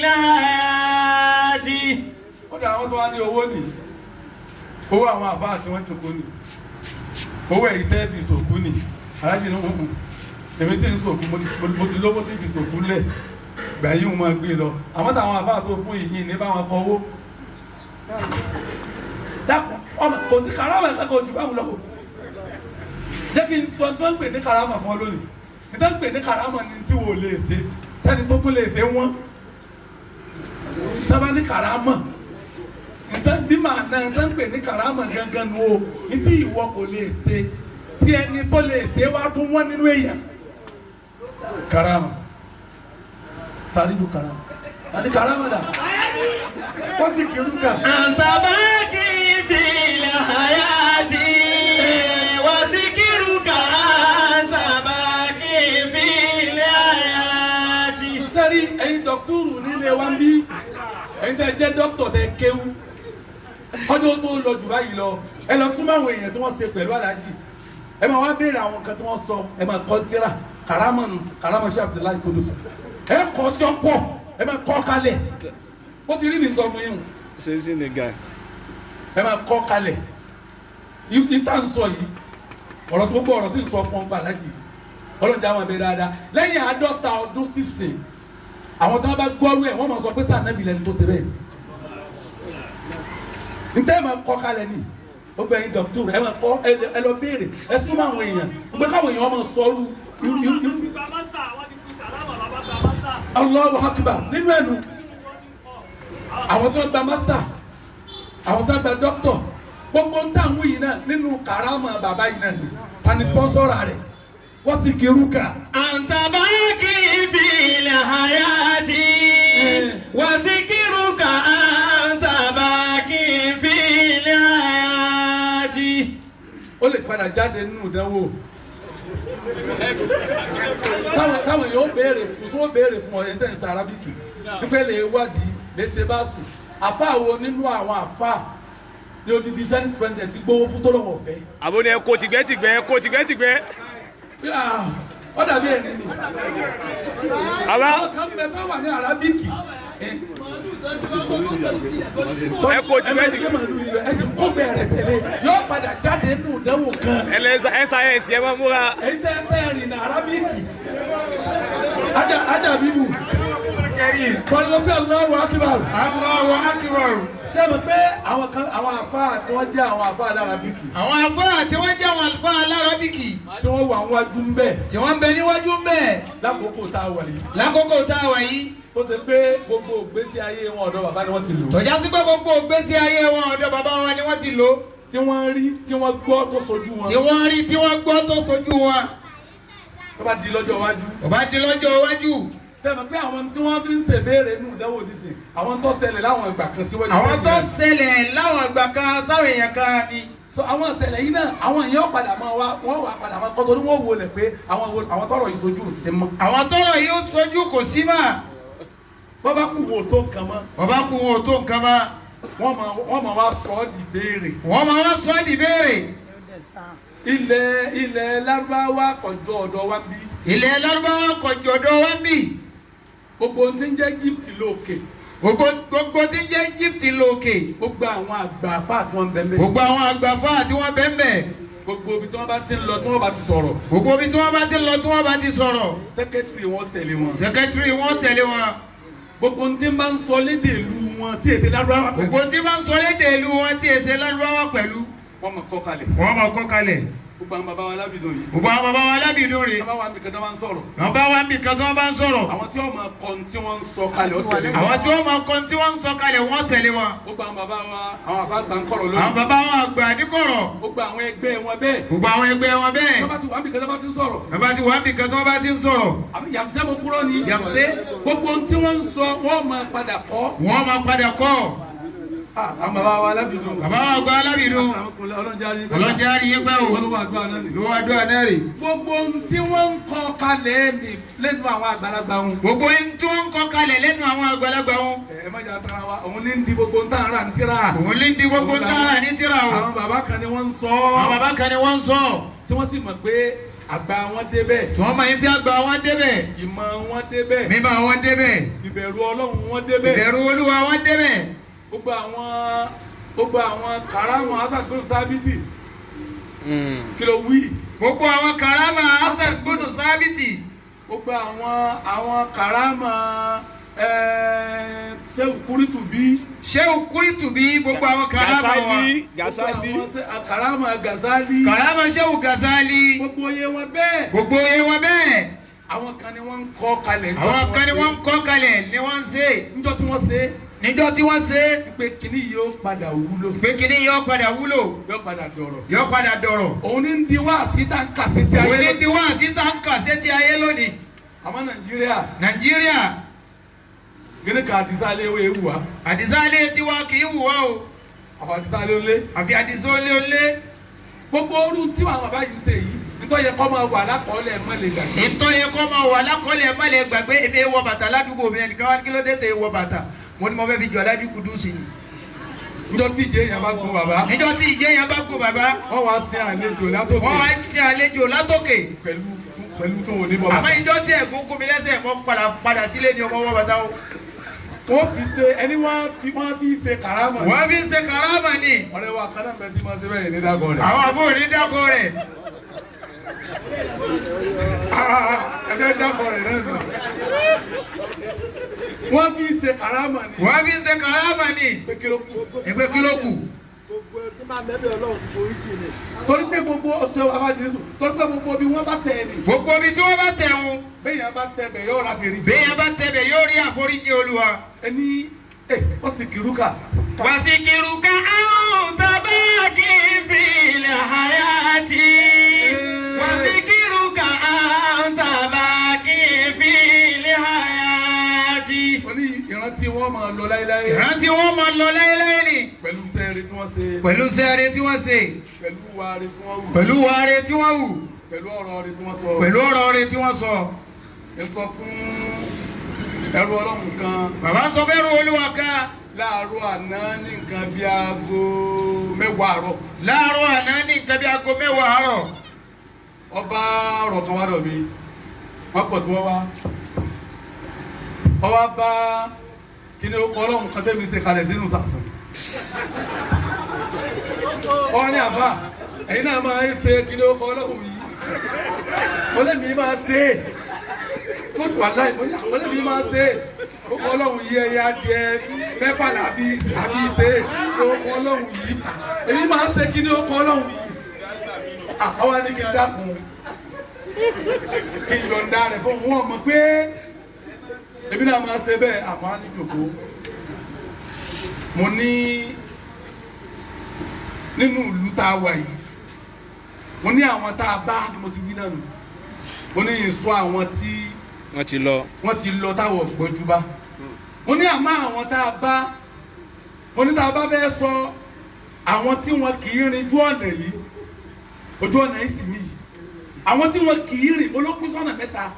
hayati. ó dà àwọn tó wá ní owó nì owó àwọn àbá àti wọn jòkó nì owó ẹ̀yìn tẹ́ fi sòkú nì alájì ní hùhùn èmi tí ń sòkú mo ti lówó tí fi sòkú lẹ̀ gbà yí wọn máa gbé lọ àmọ́ táwọn àbá tó fún ìyìn ní báwọn kọ owó dákun ọmọ kò sí karama kankan ojú báwọn lọ jẹ́ kí n sọ tí wọ́n ń pè ní karama fún ọ lónìí ní tí wọ́n ń pè ní karama ní tí wò lè ṣe sẹ́ni tó tún lè ṣe wọ́n sábà ní karama bí màá na ẹ̀ ń pè ní karama gangan nu o ní tí ìwọ kò lè ṣe tí ẹni tó lè ṣe wá tún wọ́n nínú èèyàn karama tàrífù karama àti karama dà wọ́n sì kí orúkà. àǹtàbákì fìlà hayati wàsíkírùkà àǹtàbákì fìlà hayati. sẹ́rí ẹ̀yin dọ́kítọ́rù nílé wa ń bí ẹ̀yin tẹ́ jẹ́ dọ́kítọ̀ tẹ́ kéwú ọjọ́ tó lọ jù báyìí lọ ẹ lọ súnmọ́ àwọn èèyàn tí wọ́n ṣe pẹ̀lú aláàjì ẹ máa wá béèrè àwọn nǹkan tí wọ́n sọ ẹ máa kọ́ tíra karama ṣe Abdullahi Kudus ẹ kọ́ tí ó pọ̀ ẹ máa kọ́ kalẹ̀ ó ti rí mi sọ fún yín. Sensei the guy. ẹ máa kọ́ kalẹ̀ ìta ń sọ yìí ọ̀rọ̀ tó gbogbo ọ̀rọ̀ tí ń sọ fún ọgbà aláàjì ọlọ́jà wọn bẹ dáadáa lẹ́yìn 50 ọdún sísìn àwọn tí wọ́n bá gbọ́rú ẹ̀ wọ́n máa sọ pé sáà náà bìlẹ̀ ní tó ṣe bẹ́ẹ̀ ntẹ́ máa kọ́ kalẹ̀ ni ó bẹ yín dọ́kítọ̀ ẹ máa kọ́ ẹ lọ béèrè ẹ súnmọ́ àwọn èèyàn gbé káwọn èèyàn máa sọrú irú. Allahu Akbar nínú ẹnu àwọn tó gba master àwọn tó gba doctor gbogbo ń tàn wíyì náà nínú karama bàbá yìí náà ni tani sponsora rẹ̀ wọ́n sì kí irú kà. àǹtàbákì fìlà hayati wàsíkírùkà àǹtàbákì fìlà hayati. ó lè padà jáde nínú ìdánwò táwọn èèyàn ó béèrè fún tí wọ́n béèrè fún ọ̀rẹ́ tẹ̀ ń sa arábìkì nípa lè wádìí lẹ́sẹ̀ bá sùn àfa wo nínú àwọn àfa ní odidi senate president gbowó fún tọ́lọ́wọ́ ọ̀fẹ́. àbò ni ẹ kó tìgbẹ́. ó dàbí ẹ̀rín ni. àbá àwọn kan bẹ tó wà ní arábíkì. ẹ kó tìgbẹ́. ẹ ti kó bẹ̀rẹ̀ tẹ̀lé yóò padà jáde nínú ìdánwò kan. ẹ sáyẹ̀nsì ẹ máa múra. èyí tẹ́ ẹ rìn ní arábíkì. ajá bíbù. kọ́ni bí Allahu akbar. Allahu akbar. sẹ́mi pé àwọn àfáà tí wọ́n jẹ́ àwọn àfáà alárábíkì. àwọn àfáà tí wọ́n jẹ́ àwọn àlùfáà alárábíkì. tí wọ́n wà níwájú ń bẹ̀. tí wọ́n ń bẹ níwájú ń bẹ. lákòókò tá a wà yìí. lákòókò tá a wà yìí. ó ti pé gbogbo ìgbésí ayé wọn ọ̀dọ̀ bàbá ni wọ́n ti lò. tọ́já sí pé gbogbo ìgbésí ayé wọn ọ̀dọ̀ bàbá wọn ni wọ́n ti lò. tí wọ́n rí tí wọ́n gbọ́ tó sojú wọn. tí wọ́n rí tí wọ́n gbọ́ tó sojú wọn. tó bá di lọ́jọ́ iwájú. tó bá di lọ́jọ́ iwájú. sẹ́mi pé àwọn tí wọ́n fi ń ṣèbéèrè nù ìdánwò dísè àwọn tó ṣẹlẹ̀ láwọn ìgbà kan síwájú. àwọn tó ṣẹlẹ̀ láwọn ìgbà kan sáwọn èèyàn kan ni. so àwọn ìṣẹ̀lẹ̀ yìí náà àwọn èèyàn padà máa wá wọ́n wà padà máa kọ́ torí wọ́n wò lẹ̀ pé àwọn tọrọ yìí sojú ò sí mọ́. àwọn tọrọ yìí ó sojú kò sí mà. wọ́n bá kú wọn ò tó nǹkan mọ́. wọ́n bá kú wọn ò tó nǹkan mọ́. wọ́n máa wá sọ ọ́ di béèrè. wọ́n máa wá sọ ọ́ di béèrè. ilẹ̀ Lárúbáwá kọjọ ọ̀dọ̀ wa bí. ilẹ̀ Lárúbáwá kọjọ ọ̀dọ̀ wa bí. gbogbo ohun tí ń jẹ́ Egypt lókè. gbogbo tí ń jẹ́ Egypt lókè. gbogbo àwọn àgbà àfáà tí wọ́n ń bẹ́ẹ̀ gbogbo àwọn àgbà àfáà tí wọ́n bẹ́ẹ̀ bẹ́ẹ̀. gbogbo ibi tí wọ́n bá ti ń lọ tí wọ́n bá ti sọ̀rọ̀. gbogbo ibi tí wọ́n bá ti ń lọ tí wọ́n bá ti sọ̀rọ̀. sẹ́kẹ́tìrì wọn tẹ̀lé wọn. sẹ́kẹ́tìrì wọn tẹ̀lé wọn. gbogbo ohun tí ń bá ń sọ lédè ìlú wọn tí èsè Lárúbáwá pẹ̀lú. gbogbo tí ń bá ń sọ lédè ìlú wọn tí èsè Lárúbáwá pẹ̀lú. wọ́n máa kọ́ kalẹ̀. wọ́n máa kọ́ kalẹ̀. gbogbo àwọn bàbá wa lábìdún yìí. gbogbo àwọn bàbá wa lábìdún rè. bàbá wa nìkan tó máa ń sọ̀rọ̀. bàbá wa nìkan tó máa ń sọ̀rọ̀. àwọn tí wọ́n máa kọ́ tí wọ́n ń sọ kalẹ̀ ó tẹ̀lé wọn. àwọn tí wọ́n máa kọ́ tí wọ́n ń sọ kalẹ̀ wọ́n tẹ̀lé wọn. gbogbo àwọn bàbá wa àwọn àbá gbà ń kọ̀rọ̀ lónìí. àwọn bàbá wa àgbà àdíkọ̀rọ̀. gbogbo àwọn ẹgbẹ́ wọn bẹ́ẹ̀. gbogbo àwọn ẹgbẹ́ wọn bẹ́ẹ̀. bàbá ti wà níbi kan tó bá ti ń sọ̀rọ̀. bàbá ti wà níbi kan tó bá ti ń sọ̀rọ̀. yàmùsẹ́ mo kúrò ní. yàmùsẹ́. gbogbo ohun tí wọ́n ń sọ wọ́n máa padà kọ́. wọ́n máa padà kọ́. àwọn bàbá wa lábìdún. bàbá wa àgbà lábìdún. ọlọ́jà rí yín pẹ́ o. olówó àdúrà náà ni. olówó àdúrà náà rè. gbogbo ohun tí wọ́n ń kọ́ kalẹ̀ ní lẹ́nu àwọn àgbàlagbà wọn. gbogbo ohun tí wọ́n ń kọ́ kalẹ̀ lẹ́nu àwọn àgbàlagbà wọn. ẹ má jà tara wa òun ní ń di gbogbo ń tàn rà ní tíra. òun ní ń di gbogbo ń tàn rà ní tíra o. àwọn bàbá kan ni wọ́n ń sọ. àwọn bàbá kan ni wọ́n ń sọ. tí wọ́n sì mọ̀ pé àgbà wọn débẹ̀. tí wọ́n máa ń fi àgbà wọn débẹ̀. ìmọ̀ wọn débẹ̀. mímọ̀ wọn débẹ̀. ìbẹ̀rù Ọlọ́run wọn débẹ̀. ìbẹ̀rù Olúwa wọn débẹ̀. gbogbo àwọn karama Hasan bin Sábìtì. kí ló wí. gbogbo àwọn karama Hasan bin Sábìtì. gbogbo àwọn karama Shehu Kuritubi. Shehu Kuritubi gbogbo àwọn karama wa. Gazali. karama Gazali. karama Shehu Gazali. gbogbo iye wọn bẹ́ẹ̀. gbogbo iye wọn bẹ́ẹ̀. àwọn kan ni wọ́n ń kọ́ kalẹ̀. àwọn kan ni wọ́n ń kọ́ kalẹ̀ ni wọ́n ń ṣe. níjọ́ tí wọ́n ṣe. níjọ́ tí wọ́n ṣe. pé kíní yóò padà wúlò. pé kíní yóò padà wúlò. yóò padà dọ̀rọ̀. yóò padà dọ̀rọ̀. òun ní ń di wáàsí tá ń kà sí ti ayé lónìí. òun ní di wáàsí tá ń kà sí ti ayé lónìí. àmọ́ Nàìjíríà. Nàìjíríà. gẹ́gẹ́ ká àdìsálẹ̀ ewé ewu wa. àdìsálẹ̀ tiwa kì í wù wá o. àfọ àdìsálẹ̀ olé. àfi àdìsálẹ̀ olé. gbogbo orú tí àwọn bàbá yìí ṣe yìí nítorí yẹ kọ́ máa wà lákọọ́lẹ̀ má lè gbàgbé. nítorí yẹ kọ́ máa wà lákọọ́lẹ̀ má lè gbàgbé ebi wọ bàtà ládùúgbò mi ẹnìkan wá kí ló dé tẹ wọ bàtà mo ní mo fẹ́ fi jọ alájú Kudusi ni. níjọ́ tí ìjẹ́ yẹn bá gun bàbá. níjọ́ tí ìjẹ́ yẹn bá gun bàbá. wọ́n wá ṣe àlejò látòkè. wọ́n wá ṣe àlejò látòkè. pẹ̀lú tó wò ní bọ́ bàtà. àmọ́ ìjọ́ tí ẹ̀gún kún mi lẹ́sẹ̀ mọ́ padà sílé ni ọmọ wọ bàtà o. wọ́n fi ṣe ẹni wọ́n fi ṣe karama. wọ́n fi ṣe karama ni. ọ̀rẹ́ wa kan náà bẹ tí máa ṣe bẹ́ẹ̀ ní dákọ̀ rẹ̀. àwọn àbúrò ní dákọ̀ rẹ̀. ẹgbẹ́ dákọ̀ rẹ̀ náà nù. wọ́n fi ṣe karama ni. wọ́n fi ṣe karama ni. ẹgbẹ́ kí ló kù. ẹgbẹ́ kí ló kù. torí pé gbogbo ọ̀sẹ̀ abájísù torí pé gbogbo bí wọ́n bá tẹ̀ ẹ́ ni. gbogbo bí tí wọ́n bá tẹ̀ wọn. béèyàn bá tẹ̀ bẹ̀ yóò ra fèrè jù. béèyàn bá tẹ̀ bẹ̀ yóò rí àforíjì Olúwa. ẹni wọ́n sì kìrúkà. wàsíkìrúkà àwọn tàbáàkì fìlẹ̀ hayati. wàsíkìrúkà àwọn tàbáàkì fìlẹ̀ hayati. ó ní ìrántí wọn máa lọ láéláé. ìrántí wọn máa lọ láéláé ni. pẹ̀lú sẹ́ẹ̀rì tí wọ́n ṣe. pẹ̀lú sẹ́ẹ̀rì tí wọ́n ṣe. pẹ̀lú wàre tí wọ́n wù. pẹ̀lú wàre tí wọ́n wù. pẹ̀lú ọ̀rọ̀ rẹ̀ tí wọ́n sọ. pẹ̀lú ọ̀rọ̀ rẹ̀ tí wọ́n sọ. ẹ sọ fún ẹrú ọlọ́run kan bàbá sọ fẹ́ ru olúwa kan láàárọ̀ àná ní nǹkan bí aago 10 àárọ̀. láàárọ̀ àná ní nǹkan bí aago 10 àárọ̀. ọba ọ̀rọ̀ kan wá dọ̀ mí wọ́n pọ̀ tí wọ́n wá ọwọ́ bá kíni ó kọ́ ọlọ́run kan tẹ́mi ṣe kalẹ̀ sínú sàásùn. ọwọ́ ní àbá ẹ̀yin náà máa ń ṣe kíni ó kọ́ ọlọ́run yìí mọ́lẹ́mí máa ṣe é mo ti wà láì mọ́lẹ́mí máa ṣe é ó kọ́ ọlọ́run yìí ẹ̀yà adìẹ 6 làbí ṣe é ó kọ́ ọlọ́run yìí èmi máa ń ṣe kíni ó kọ́ ọlọ́run yìí. àwọn ni kí n dákun kí n yọ̀ǹda rẹ̀ fún wọn mọ̀ pé èmi náà máa ṣe bẹ́ẹ̀ àmọ́ á ní jòkó mo ní nínú ìlú tá a wà yìí mo ní àwọn tá a bá ni mo ti wí náà nù mo ní ìsọ àwọn tí wọ́n ti lọ táwọn gbọ́jú bá mo ní àmọ́ àwọn tá a bá mo ní tá a bá fẹ́ sọ àwọn tí wọn kì í rin ojú ọ̀nà yìí ojú ọ̀nà yìí sì mí yìí àwọn tí wọn kì í rìn olókùn sọ́nà 3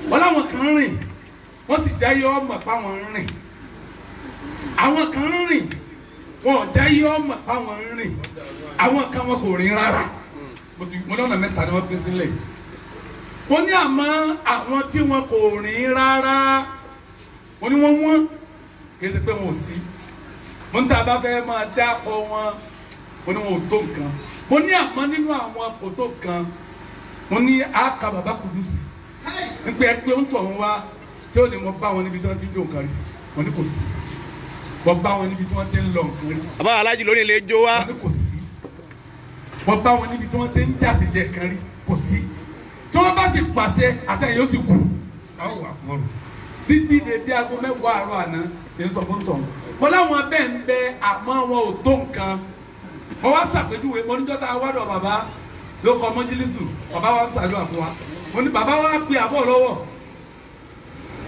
wọn láwọn kan rìn wọ́n sì jáyé ọmọ páwọn ń rìn àwọn kan ń rìn wọn ò jáyé ọmọ páwọn ń rìn àwọn kan wọn kò rìn rárá mo lọ́nà 3 ni wọ́n pín sílẹ̀ wọ́n ní àmọ́ àwọn tí wọn kò rìn rárá wọ́n ní wọ́n kì í ṣe pé wọn ò sí mo ní tá a bá fẹ́ máa dákọ̀ wọn mo ní wọn ò tó nǹkan mo ní àmọ́ nínú àwọn kòtò kan mo ní àkà bàbá Kudusi nípa ẹgbẹ́ ń tọ̀ wọn wá tí ó ní mo bá wọn níbi tí wọ́n ti ń jó nǹkan rí mo ní kò sí mo bá wọn níbi tí wọ́n ti ń lọ nǹkan rí. bàbá alájí lónìí lè jó wá. mo ní kò sí mo bá wọn níbi tí wọ́n ti ń jàtìjẹ nǹkan rí kò sí tí wọ́n bá sì pàṣẹ àṣẹ yóò sì kú. dídí dédé aago 10 àárọ̀ àná lè sọ fún tọ̀ wọn láwọn bẹ́ẹ̀ ń bẹ àmọ́ wọn ò tó nǹkan wọ́n wá ṣàpèjúwe mo ní jọ́ta awádọ̀ bàbá ló kọ́ mọ́jílísù bàbá wa ń ṣàdúrà fún wa mo ní bàbá wa pe àbọ̀ lọ́wọ́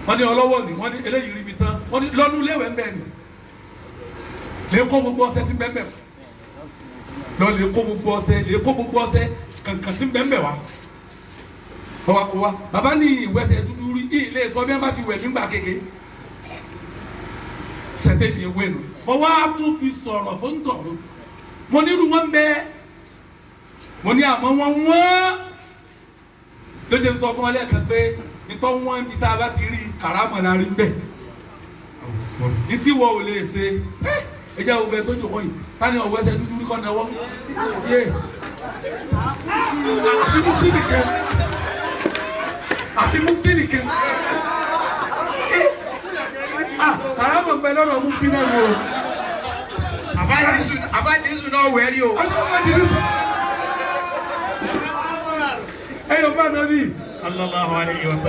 wọ́n ní ọlọ́wọ́ ni wọ́n ní eléyìí rí mi tán wọ́n ní lọ́nú léwẹ̀ ń bẹ̀ ni lè kó gbogbo ọṣẹ tí ń bẹ́ẹ̀ bẹ̀ lọ lè kó gbogbo ọṣẹ kankan tí ń bẹ́ẹ̀ bẹ̀ wá ọwọ́ kó wa bàbá ní ìwẹsẹ̀ dúdú rí ilé sọ bí wọ́n bá fi wẹ̀ nígbà kéke ṣẹ̀tẹ̀ mi ewé nu mo wá tún fi sọ̀rọ̀ fún tọ̀run mo nírú wọn bẹ́ẹ̀ mo ní àmọ́ wọn ló jẹ́ sọ fún ọ lẹ́ẹ̀kan pé ìtọ́ wọn ibi tá a bá ti rí kàrámọ̀ la rí bẹ́ẹ̀ ìtí wọ ò lè ṣe ẹ jẹ́ ògbẹ́ tó jòkó yìí tani ọ̀wọ́ ẹsẹ̀ dúdú rí kọ́ náwọ́ yé àfi mufti nìkan kàrámọ̀ bẹ lọ́dọ̀ mufti náà ni o. àbájísù náà wẹ̀rí o. Ayo bá nàbí. Sallallahu alayhi wa sallam.